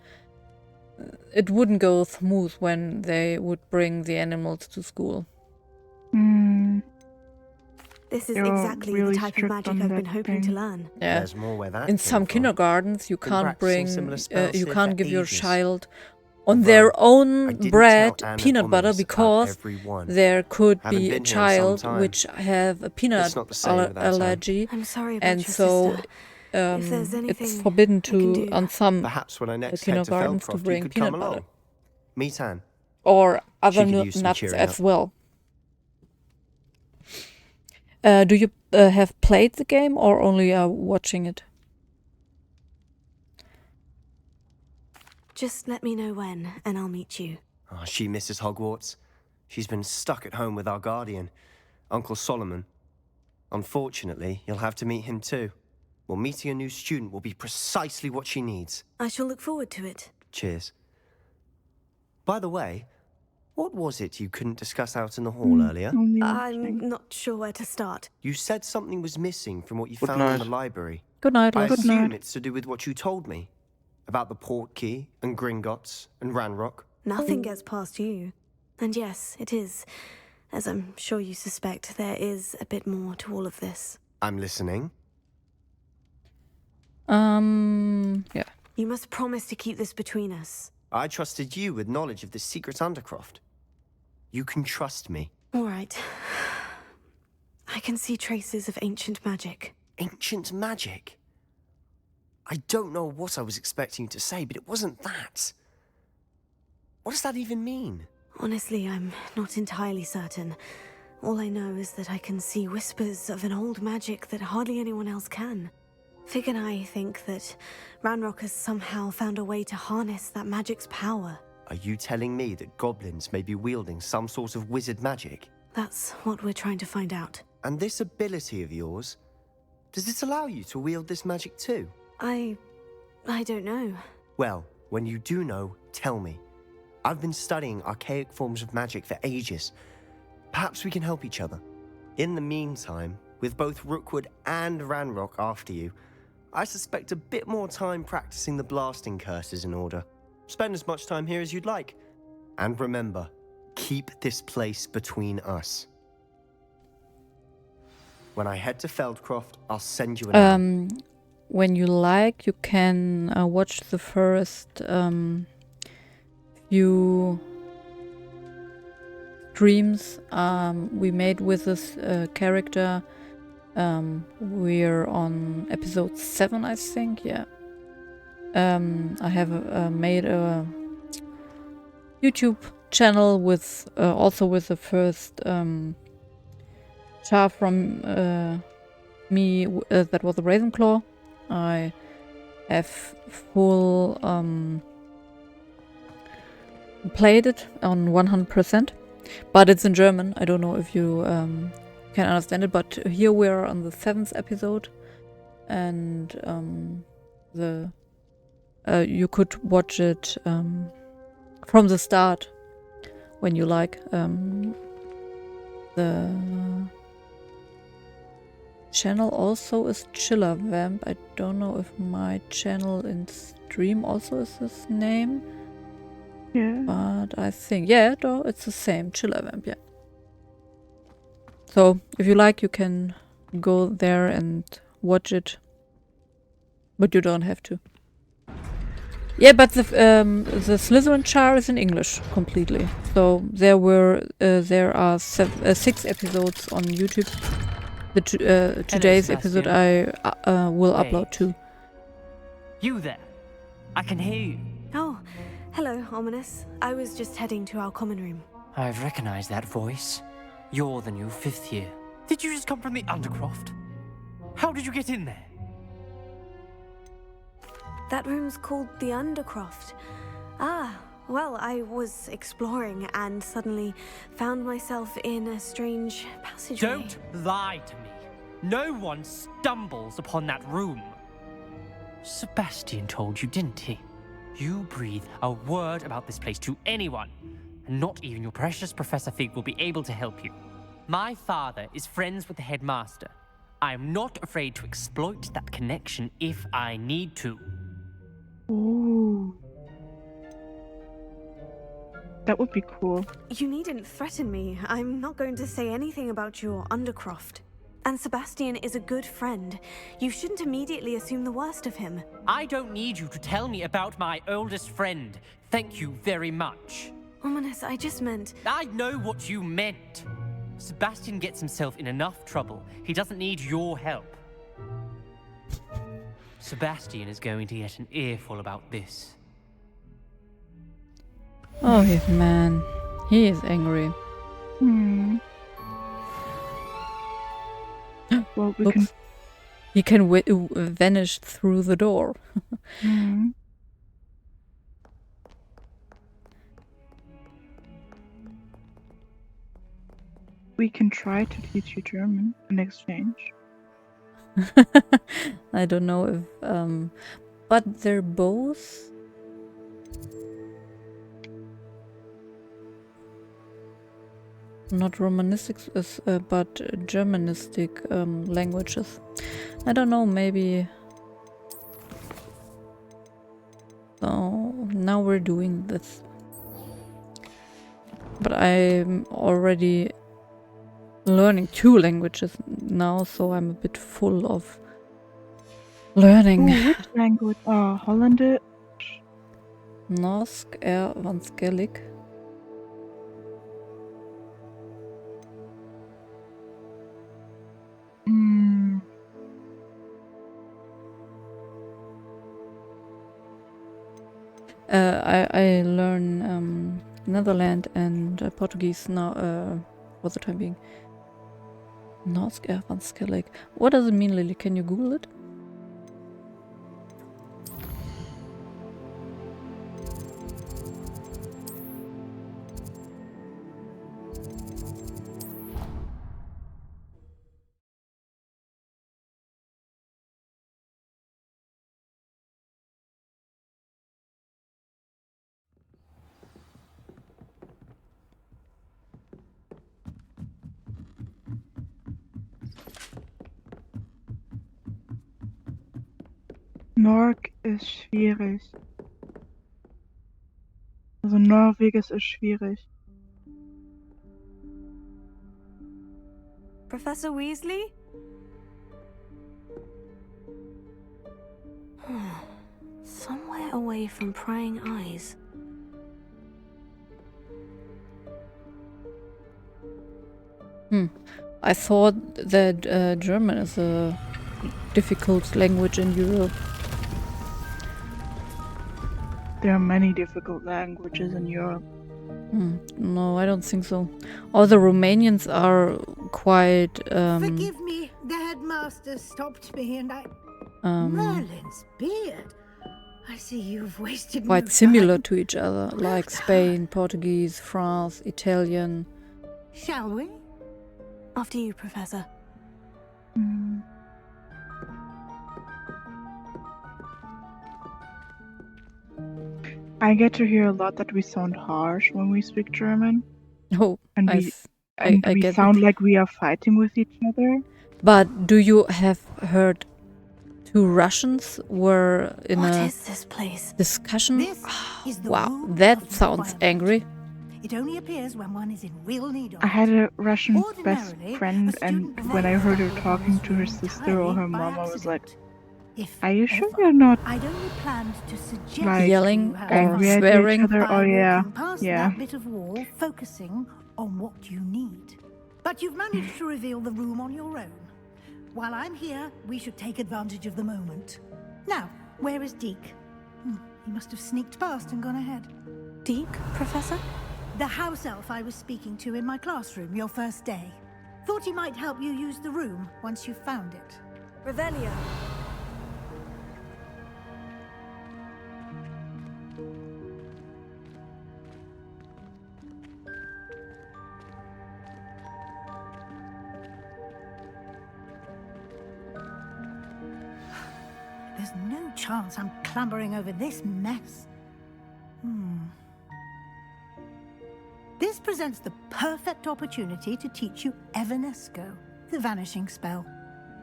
it wouldn't go smooth when they would bring the animals to school. This is They're exactly really the type of strict magic on I've that been hoping to thing. learn. Yeah. There's more where that In came some from. kindergartens, you Been can't practicing bring, similar spells you here can't for give your ages. child on Although, their I own didn't bread tell Anne and peanut butter Ominous about because every one. there could Haven't be a been here in some child time. which have a peanut It's not the same without Anne. allergy, I'm sorry about and your so sister. If there's it's anything forbidden I can to do. on some Perhaps when I next head to kindergartens to Feldcroft, you bring could peanut come butter along. Meet Anne. or other She could use some nuts cheering as up. well. Do you have played the game or only watching it? Just let me know when, and I'll meet you. Oh, she misses Hogwarts. She's been stuck at home with our guardian, Uncle Solomon. Unfortunately, you'll have to meet him too. Well, meeting a new student will be precisely what she needs. I shall look forward to it. Cheers. By the way, what was it you couldn't discuss out in the hall earlier? I'm not sure where to start. You said something was missing from what you Good found in night. the library. Good night, I love. Good assume night. it's to do with what you told me. About the port key, and Gringotts, and Ranrock. Nothing gets past you. And yes, it is. As I'm sure you suspect, there is a bit more to all of this. I'm listening. Yeah. You must promise to keep this between us. I trusted you with knowledge of the secret Undercroft. You can trust me. All right. I can see traces of ancient magic. Ancient magic? I don't know what I was expecting you to say, but it wasn't that. What does that even mean? Honestly, I'm not entirely certain. All I know is that I can see whispers of an old magic that hardly anyone else can. Fig and I think that Ranrock has somehow found a way to harness that magic's power. Are you telling me that goblins may be wielding some sort of wizard magic? That's what we're trying to find out. And this ability of yours, does it allow you to wield this magic too? I don't know. Well, when you do know, tell me. I've been studying archaic forms of magic for ages. Perhaps we can help each other. In the meantime, with both Rookwood and Ranrock after you, I suspect a bit more time practicing the blasting curse is in order. Spend as much time here as you'd like. And remember, keep this place between us. When I head to Feldcroft, I'll send you an When you like, you can watch the first few streams we made with this character. We're on episode 7, I think. Yeah. I have made a YouTube channel with also with the first char from me that was a Ravenclaw. I have full played it on 100%, but it's in German. I don't know if you can understand it, but here we are on the 7th episode, and you could watch it from the start when you like. The channel also is Chiller Vamp. I don't know if my channel in stream also is this name. Yeah. But I think, yeah, no, it's the same. Chiller Vamp, yeah. So, if you like, you can go there and watch it. But you don't have to. Yeah, but the Slytherin char is in English completely. So there are 6 episodes on YouTube. Today's episode I will upload too. You there? I can hear you. Oh, hello, Ominous. I was just heading to our common room. I've recognized that voice. You're the new 5th year. Did you just come from the Undercroft? How did you get in there? That room's called the Undercroft. Ah, well, I was exploring and suddenly found myself in a strange passageway. Don't lie to me. No one stumbles upon that room. Sebastian told you, didn't he? You breathe a word about this place to anyone, and not even your precious Professor Fig will be able to help you. My father is friends with the headmaster. I am not afraid to exploit that connection if I need to. Ooh. That would be cool. You needn't threaten me. I'm not going to say anything about your Undercroft. And Sebastian is a good friend. You shouldn't immediately assume the worst of him. I don't need you to tell me about my oldest friend. Thank you very much. Ominous, I just meant... I know what you meant. Sebastian gets himself in enough trouble. He doesn't need your help. Sebastian is going to get an earful about this. Oh, man. He is angry. Well, we can... He can vanish through the door. We can try to teach you German in exchange. I don't know if... but they're both... not Romanistic, but Germanistic languages. I don't know, maybe... So, now we're doing this. But I'm already learning 2 languages now, so I'm a bit full of learning. Ooh, which language? Hollande. Norsk vanskelig. I learn Netherlands and Portuguese now for the time being. Norsk vanskelig. What does it mean, Lily? Can you Google it? Norg ist schwierig. Also Norwegisch ist schwierig. Professor Weasley? Somewhere away from prying eyes. I thought that German is a difficult language in Europe. There are many difficult languages in Europe. No, I don't think so. All the Romanians are quite Forgive me, the headmaster stopped me and Merlin's beard. I see you've wasted no quite similar time. to each other, like Spain, Portuguese, France, Italian. Shall we? After you, Professor. I get to hear a lot that we sound harsh when we speak German. Oh, and I we get sound it. like we are fighting with each other. But do you have heard 2 Russians were in What a is this place? discussion? This is the Wow, room that of sounds requirement. angry. It only appears when one is in real need of I had it. a Russian best Ordinarily, friend, a and student when I heard her falls talking to her down this room sister or her entirely by mom, I was like, If "Are you sure ever. you're not I'd only planned to suggest like Yelling you have or angry at swearing? each other?" by Oh yeah, walking past yeah. that bit of wall, focusing on what you need. But you've managed to reveal the room on your own. While I'm here, we should take advantage of the moment. Now, where is Deke? He must have sneaked past and gone ahead. Deke, Professor? The house elf I was speaking to in my classroom your first day. Thought he might help you use the room once you found it. Revelio. There's no chance I'm clambering over this mess. This presents the perfect opportunity to teach you Evanesco, the vanishing spell.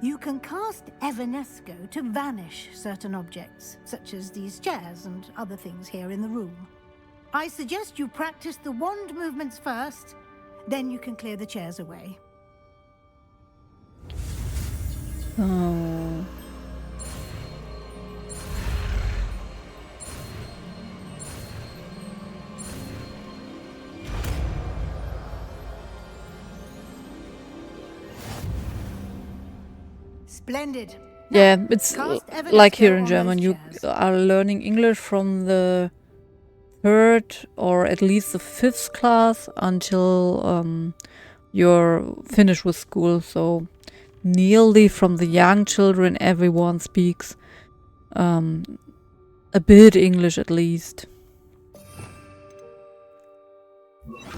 You can cast Evanesco to vanish certain objects, such as these chairs and other things here in the room. I suggest you practice the wand movements first, then you can clear the chairs away. Oh. Splendid. Yeah, it's cast like Evanesco here in on German. those You chairs. are learning English from the 3rd or at least the 5th class until you're finished with school. So nearly from the young children, everyone speaks a bit English at least.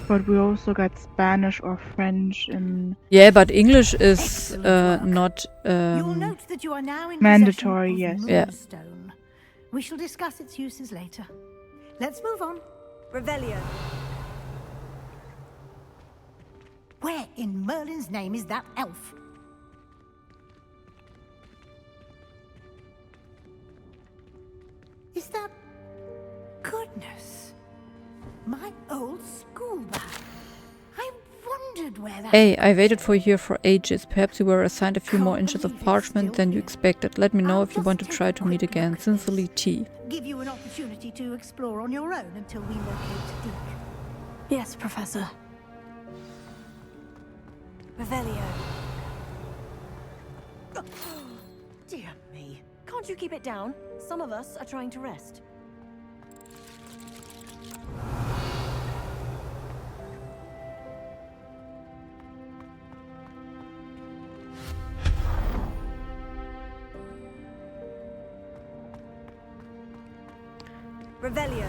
But we also got Spanish or French and Yeah, but English is Excellent work. not You'll note that you are now in mandatory, possession of yes. Yeah. Moonstone. We shall discuss its uses later. Let's move on. Revelio. Where in Merlin's name is that elf? Is that... Goodness. My old school bag. I wondered where that Hey, I waited for you here for ages. Perhaps you were assigned a few more inches of parchment than you expected. Let me know if you want to try to meet again. Sincerely, T. give you an opportunity to explore on your own until we locate Deke. Yes, Professor. Revelio. Dear me. Can't you keep it down? Some of us are trying to rest. Revelio.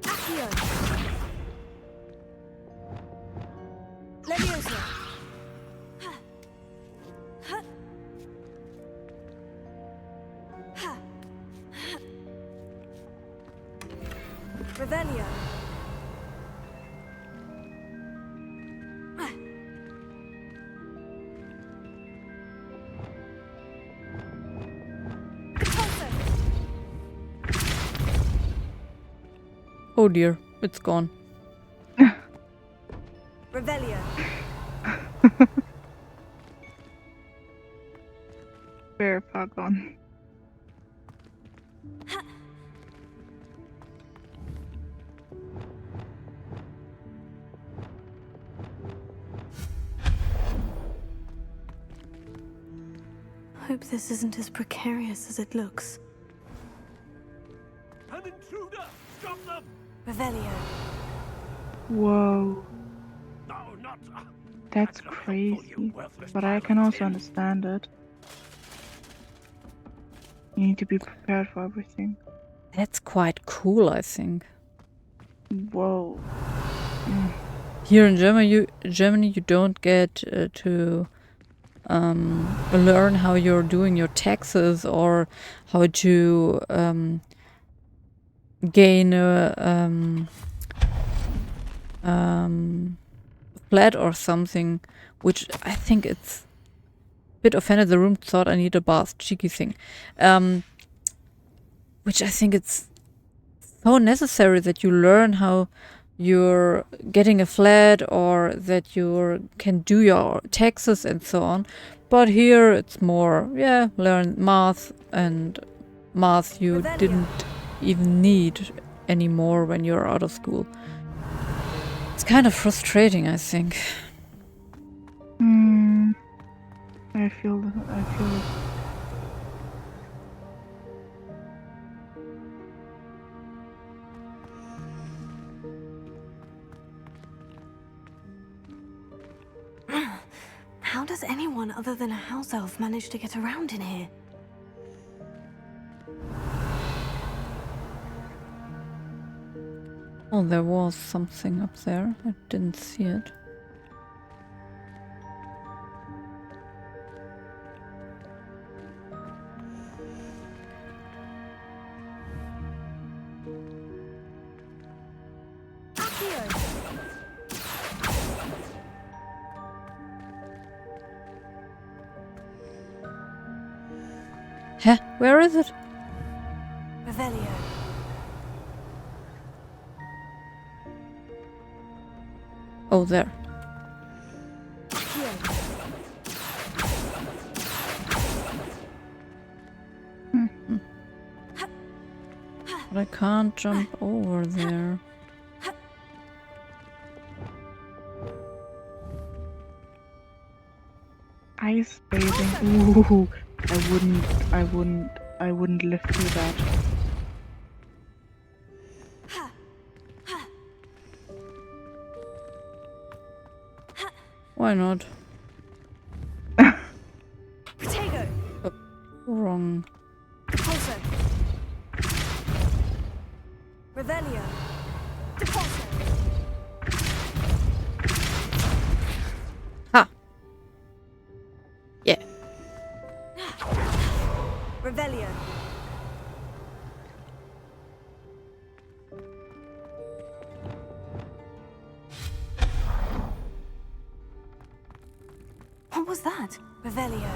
Accio. Leviosa. Ha. Ha. Ha. Ha. Revelio. Oh dear, it's gone. Revelio. Very far gone. Hope this isn't as precarious as it looks. An intruder! Stop them! Revelio. Whoa. No, not. That's crazy. But I can also understand it. You need to be prepared for everything. That's quite cool, I think. Whoa. Mm. Here in Germany, you don't get to learn how you're doing your taxes or how to gain a flat or something, which I think it's a bit offended. The room thought I need a bath, cheeky thing. Which I think it's so necessary that you learn how you're getting a flat or that you can do your taxes and so on. But here it's more, yeah, learn math, and math you didn't even need anymore when you're out of school. It's kind of frustrating, I think. I feel it. How does anyone other than a house elf manage to get around in here? Oh, there was something up there. I didn't see it. Huh? Where is it? Revelio. Oh, there. But I can't jump over there. Ice bathing. Ooh, I wouldn't live through that. Why not? Potato. Oh, wrong. Repulso. Revelio. Repulso. Ha! Yeah. Revelio. What was that? Revelio.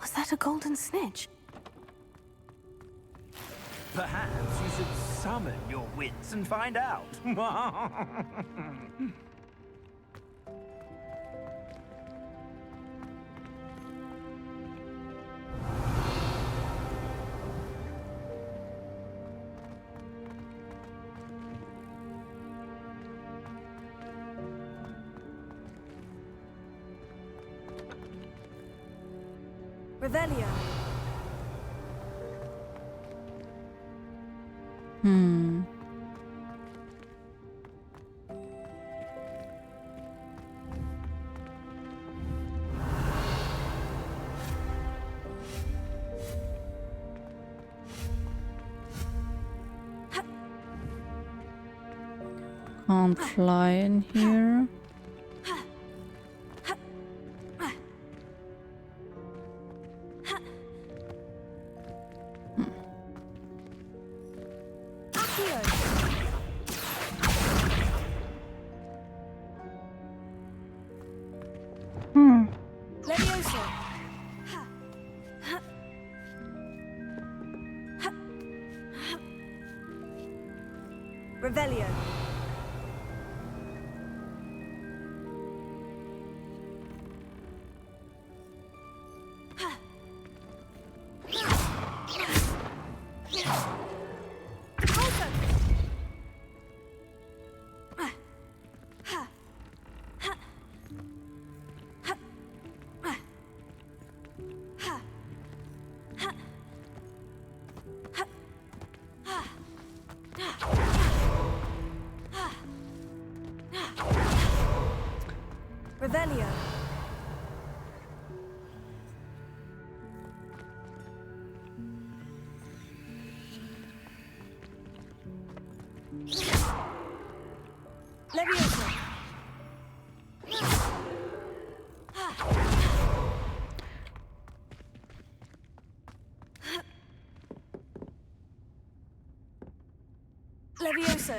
Was that a golden snitch? Perhaps you should summon your wits and find out. Revelio. Can't fly in here. Levioso. Revelio. Revelio. Levioso. Levioso.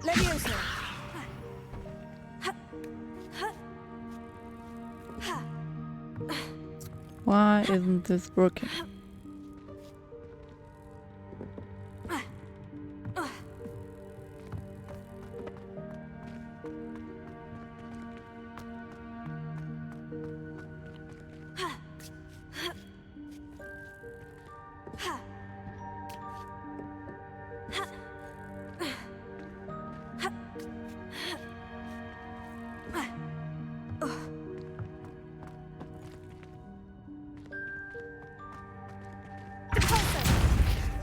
Levioso. Why isn't this working?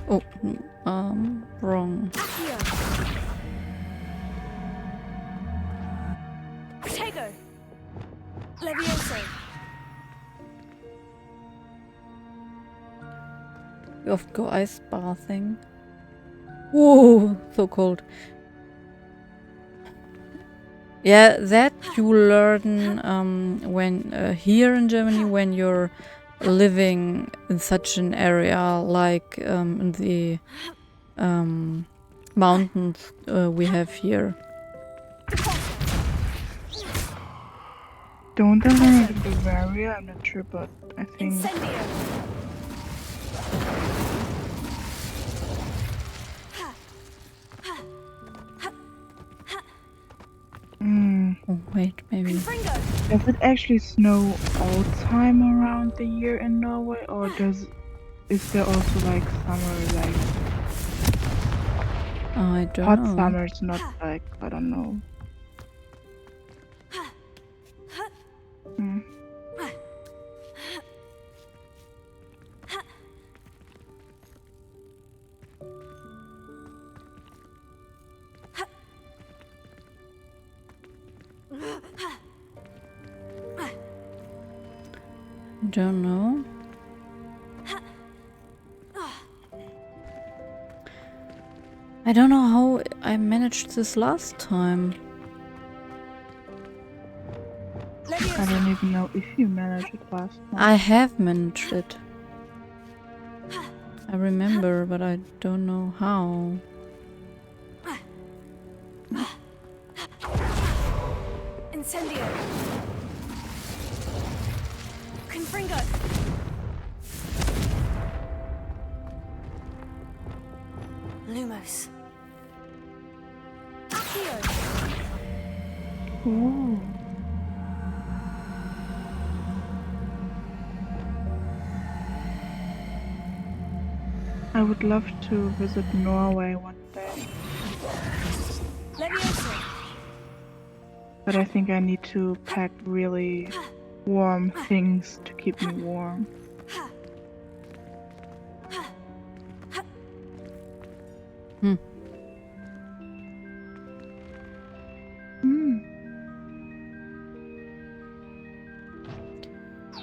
Oh, wrong. Protego. Levioso. We often go ice bathing. Whoa, so cold. Yeah, that you learn when here in Germany when you're living in such an area like in the mountains we have here. Don't I learn it in Bavaria? I'm not sure, but I think. Oh wait, maybe. Does it actually snow all time around the year in Norway, or is there also like summer, like I don't hot know. summers, not like, I don't know. Don't know. I don't know how I managed this last time. I don't even know if you managed it last time. I have managed it. I remember, but I don't know how. Incendio. Confringo. Lumos. Accio. Ooh. I would love to visit Norway one day. Levioso. But I think I need to pack really warm things to keep me warm.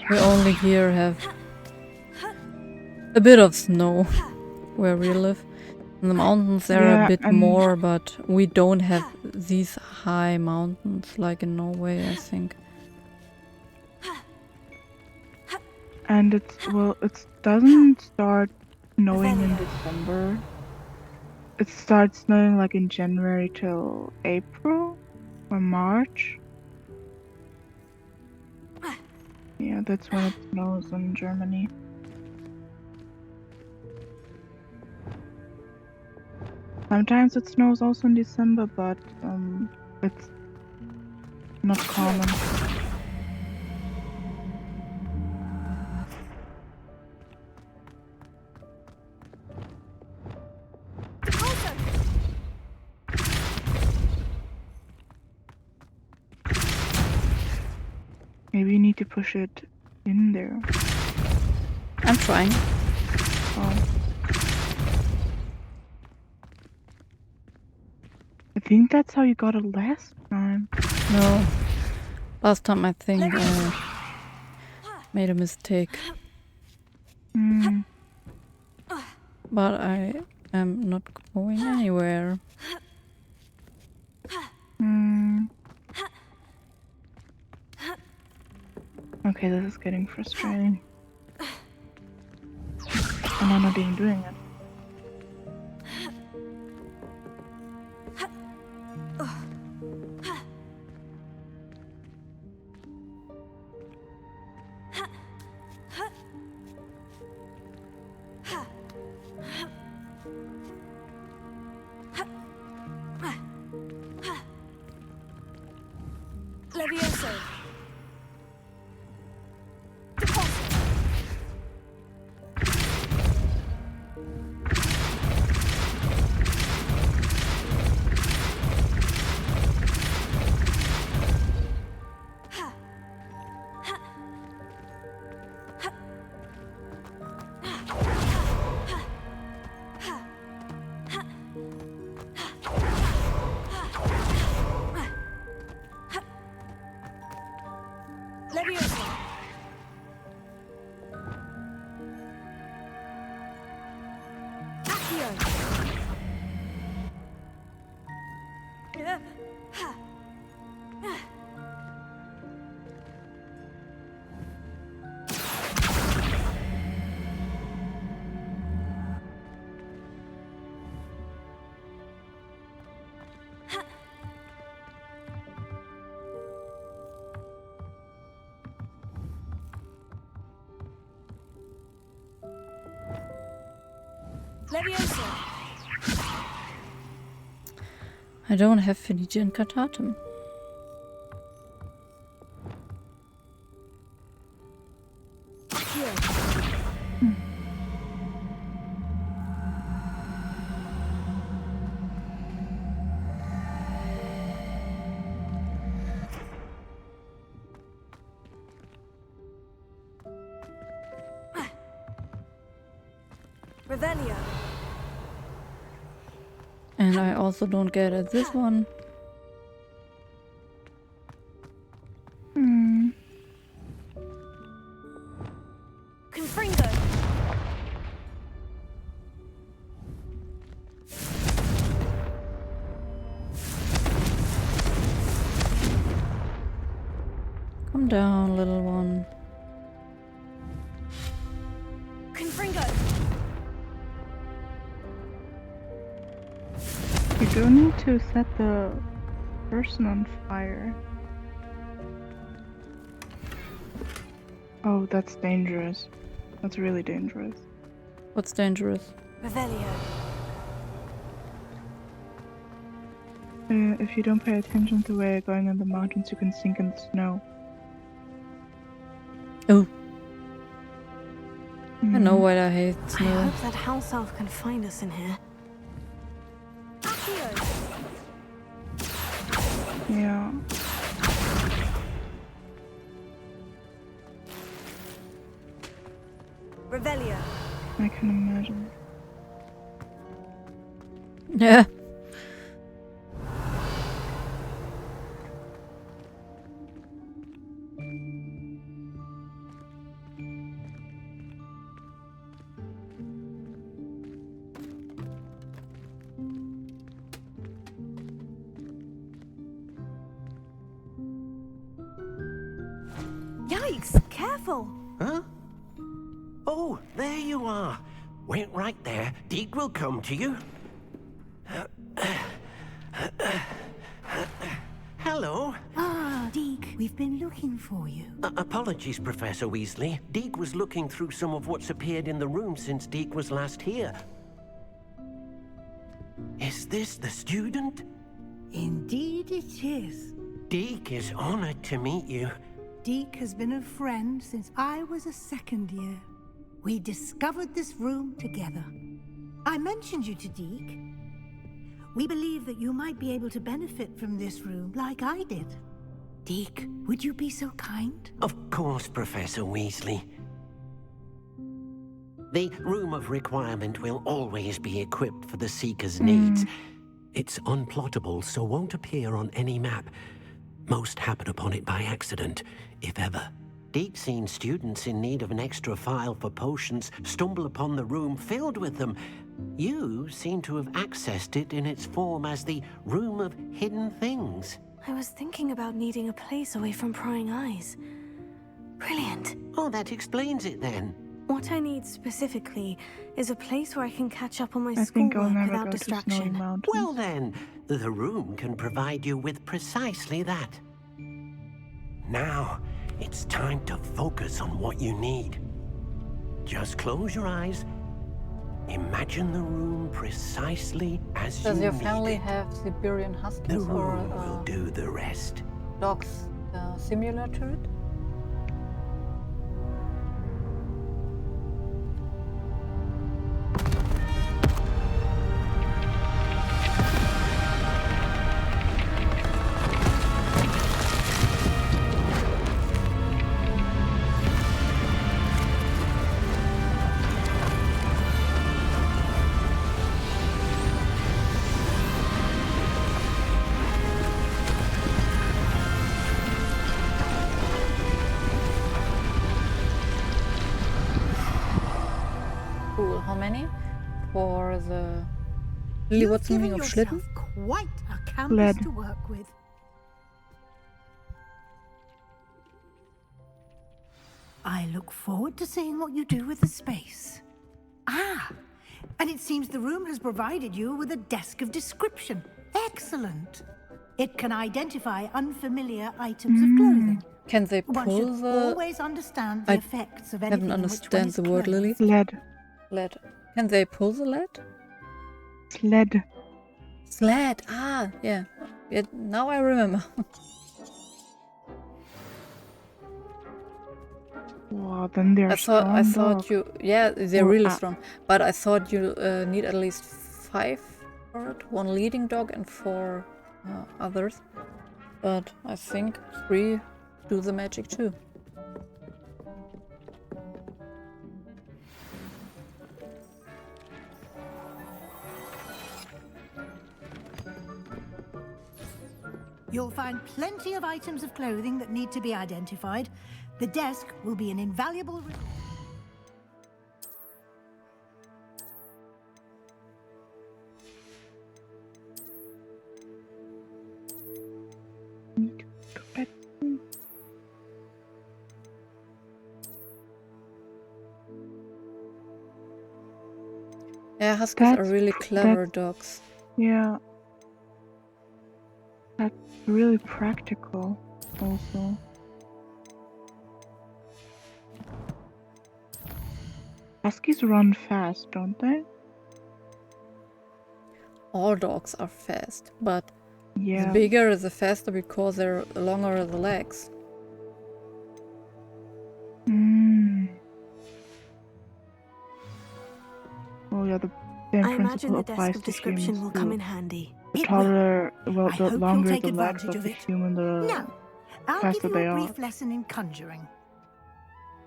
We only here have a bit of snow where we live. In the mountains there are a bit more, but we don't have these high mountains like in Norway, I think. And it doesn't start snowing in December. It starts snowing like in January till April or March. Yeah, that's when it snows in Germany. Sometimes it snows also in December, but it's not common. Maybe you need to push it in there. I'm trying. Oh. I think that's how you got it last time. No. Last time I think I made a mistake. But I am not going anywhere. Okay, this is getting frustrating. And I'm not even doing it. Levioso. Levioso. Accio. Levioso. I don't have Felice and Catatum. Revelio. And I also don't get at this one. Calm down, little one. Confringo! You do need to set the person on fire. Oh, that's dangerous. That's really dangerous. What's dangerous? Revelio. If you don't pay attention to where you're going in the mountains, you can sink in the snow. Oh. I know why I hate I snow. hope that house elf can find us in here. Yeah. Revelio. I can imagine. Yeah. Yikes! Careful! Huh? Oh, there you are. Wait right there. Deke will come to you. Hello. Ah, Deke, we've been looking for you. Apologies, Professor Weasley. Deke was looking through some of what's appeared in the room since Deke was last here. Is this the student? Indeed it is. Deke is honored to meet you. Deke has been a friend since I was a second year. We discovered this room together. I mentioned you to Deke. We believe that you might be able to benefit from this room like I did. Deke, would you be so kind? Of course, Professor Weasley. The Room of Requirement will always be equipped for the Seeker's needs. It's unplottable, so won't appear on any map. Most happen upon it by accident, if ever. Deke's seen students in need of an extra file for potions stumble upon the room filled with them. You seem to have accessed it in its form as the Room of Hidden Things. I was thinking about needing a place away from prying eyes. Brilliant. Oh, that explains it then. What I need specifically is a place where I can catch up on my I think I'll schoolwork never without go to Snowy distraction. Mountains. Well then, the room can provide you with precisely that. Now, it's time to focus on what you need. Just close your eyes. Imagine the room precisely as Does you your need family it. have Siberian The Huskies or room will do the rest. dogs similar to it? Cool. How many? For the... Lily, what's the meaning of Schlitten? Quite a campus Lead. to work with. I look forward to seeing what you do with the space. Ah, and it seems the room has provided you with a desk of description. Excellent. It can identify unfamiliar items of clothing. Can they One pull should the... always understand the effects of anything haven't in which one understand is the word, Lily. Lead. Lead. Can they pull the lead? Sled. Sled. Ah, yeah. Yeah, now I remember. Wow, then they're I strong thought dog. you... Yeah, they're Or really a- strong. But I thought you need at least 5 for it. 1 leading dog and 4 others. But I think 3 do the magic too. You'll find plenty of items of clothing that need to be identified. The desk will be an invaluable resource. Yeah, huskies are really clever dogs. Yeah. That's really practical, also. Huskies run fast, don't they? All dogs are fast, but Yeah. the bigger the faster because they're longer the legs. Oh yeah, the same I imagine principle the applies desk of to description humans will too. come in handy. The It taller, well, I the hope you'll longer take the legs advantage of of the it. human, the Now, I'll faster give you they a are. brief lesson in conjuring.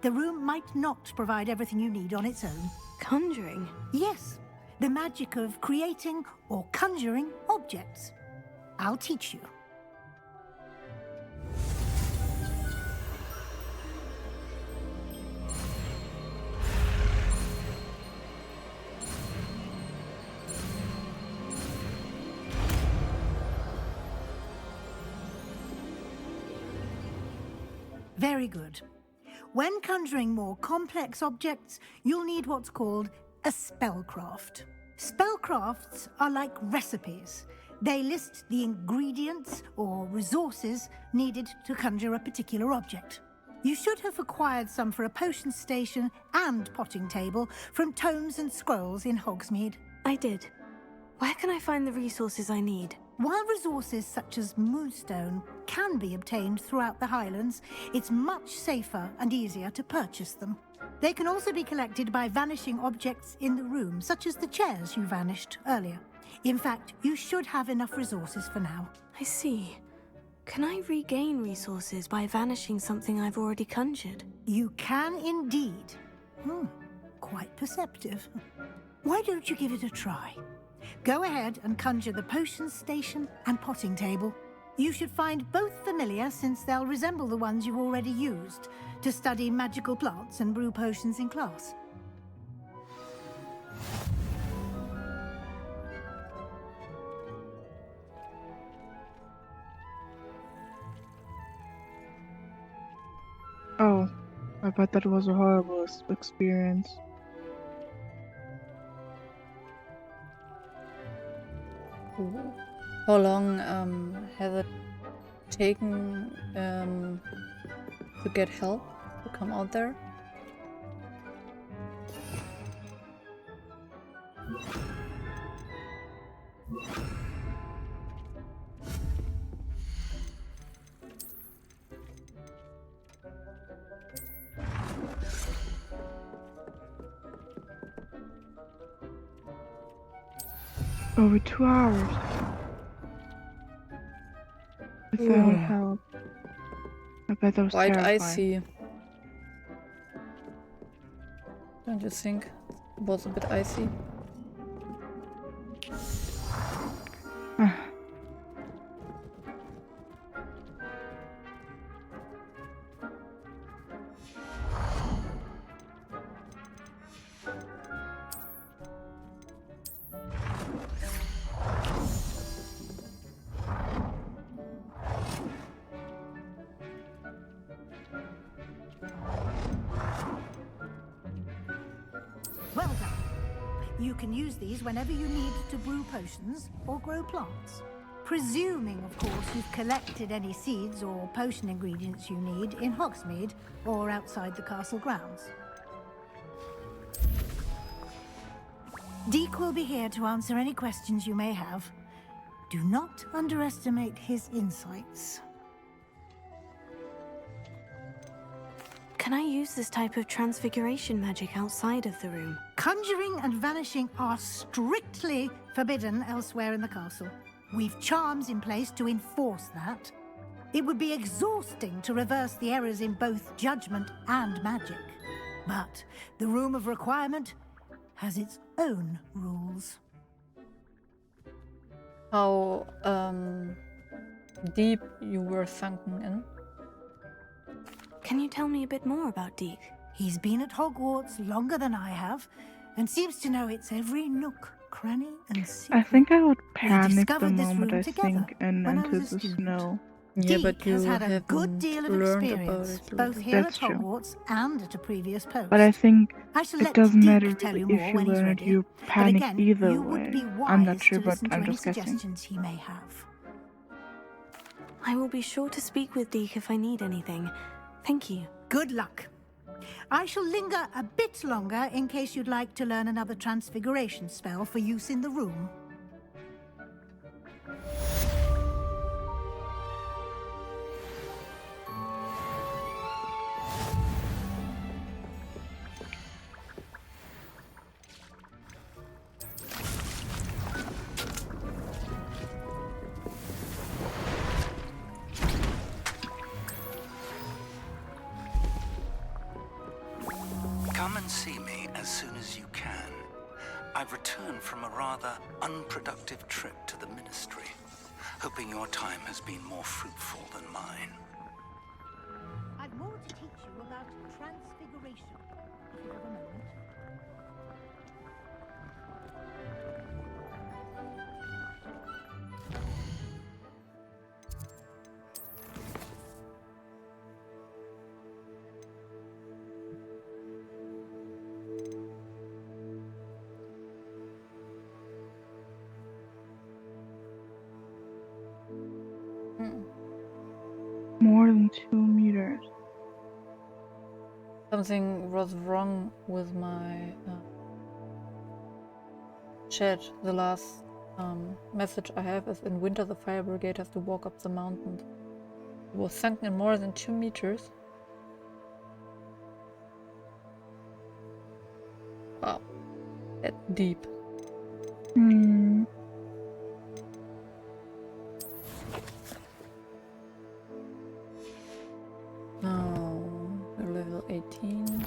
The room might not provide everything you need on its own. Conjuring? Yes, the magic of creating or conjuring objects. I'll teach you. Very good. When conjuring more complex objects, you'll need what's called a spellcraft. Spellcrafts are like recipes. They list the ingredients or resources needed to conjure a particular object. You should have acquired some for a potion station and potting table from tomes and scrolls in Hogsmeade. I did. Where can I find the resources I need? While resources such as moonstone can be obtained throughout the Highlands, it's much safer and easier to purchase them. They can also be collected by vanishing objects in the room, such as the chairs you vanished earlier. In fact, you should have enough resources for now. I see. Can I regain resources by vanishing something I've already conjured? You can indeed. Quite perceptive. Why don't you give it a try? Go ahead and conjure the potion station and potting table. You should find both familiar since they'll resemble the ones you've already used to study magical plants and brew potions in class. Oh, I bet that was a horrible experience. How long has it taken to get help to come out there? Over 2 hours. Without help. I bet that was Quite terrifying. icy. Don't you think it was a bit icy? Well done. You can use these whenever you need to brew potions or grow plants. Presuming, of course, you've collected any seeds or potion ingredients you need in Hogsmeade or outside the castle grounds. Deke will be here to answer any questions you may have. Do not underestimate his insights. Can I use this type of transfiguration magic outside of the room? Conjuring and vanishing are strictly forbidden elsewhere in the castle. We've charms in place to enforce that. It would be exhausting to reverse the errors in both judgment and magic. But the Room of Requirement has its own rules. How deep you were sunken in? Can you tell me a bit more about Deke? He's been at Hogwarts longer than I have, and seems to know its every nook, cranny, and secret. I think I would We panic the discovered this moment room I together sink and when I into was a the student. snow. Yeah, but Deke has you had a good haven't deal of learned about experience, it. both here That's at true. Hogwarts and at a previous post. But I think I shall it let doesn't matter Deke tell really you if more you when he's learn it. ready. You But panic again, either you would way. be I'm not wise sure, to but listen to I'm any just guessing. suggestions he may have. I will be sure to speak with Deke if I need anything. Thank you. Good luck. I shall linger a bit longer in case you'd like to learn another transfiguration spell for use in the room. Come and see me as soon as you can. I've returned from a rather unproductive trip to the Ministry, hoping your time has been more fruitful than mine. I've more to teach you about transfiguration, if you have a moment. More than 2 meters. Something was wrong with my chat. The last message I have is: in winter the fire brigade has to walk up the mountain. It was sunken in more than 2 meters. Wow, that's deep. Oh, we're level 18.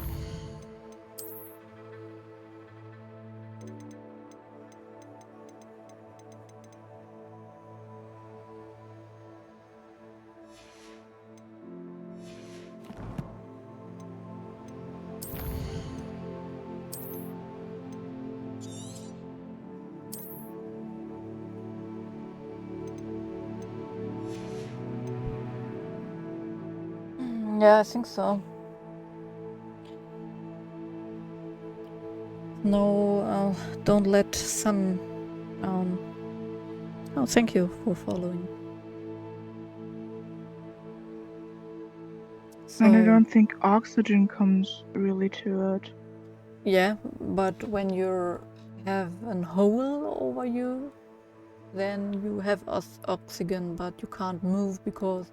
Yeah, I think so. No, don't let sun. Oh, thank you for following. And I don't think oxygen comes really to it. Yeah, but when you have a hole over you, then you have oxygen, but you can't move because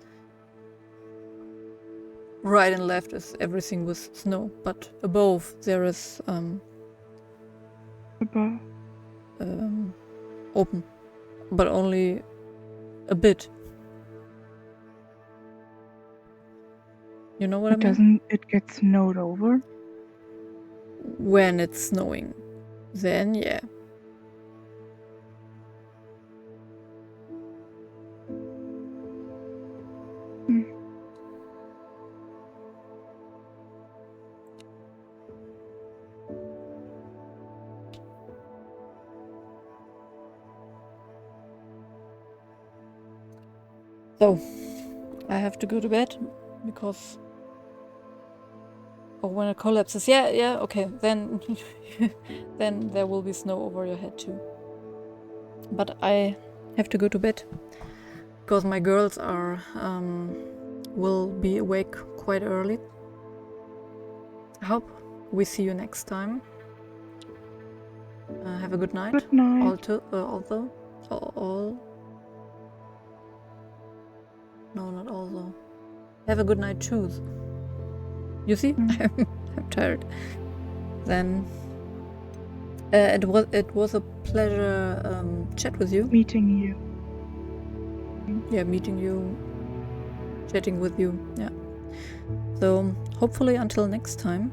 right and left is everything with snow, but above there is open, but only a bit. You know what I mean? Doesn't it get snowed over? When it's snowing, then yeah. So, I have to go to bed because when it collapses, yeah, okay, then then there will be snow over your head too. But I have to go to bed because my girls are will be awake quite early. I hope we see you next time. Have a good night. Good night. No, not although. Have a good night too. You see, I'm tired. Then it was a pleasure chat with you. Meeting you. Yeah, meeting you, chatting with you. Yeah. So hopefully until next time.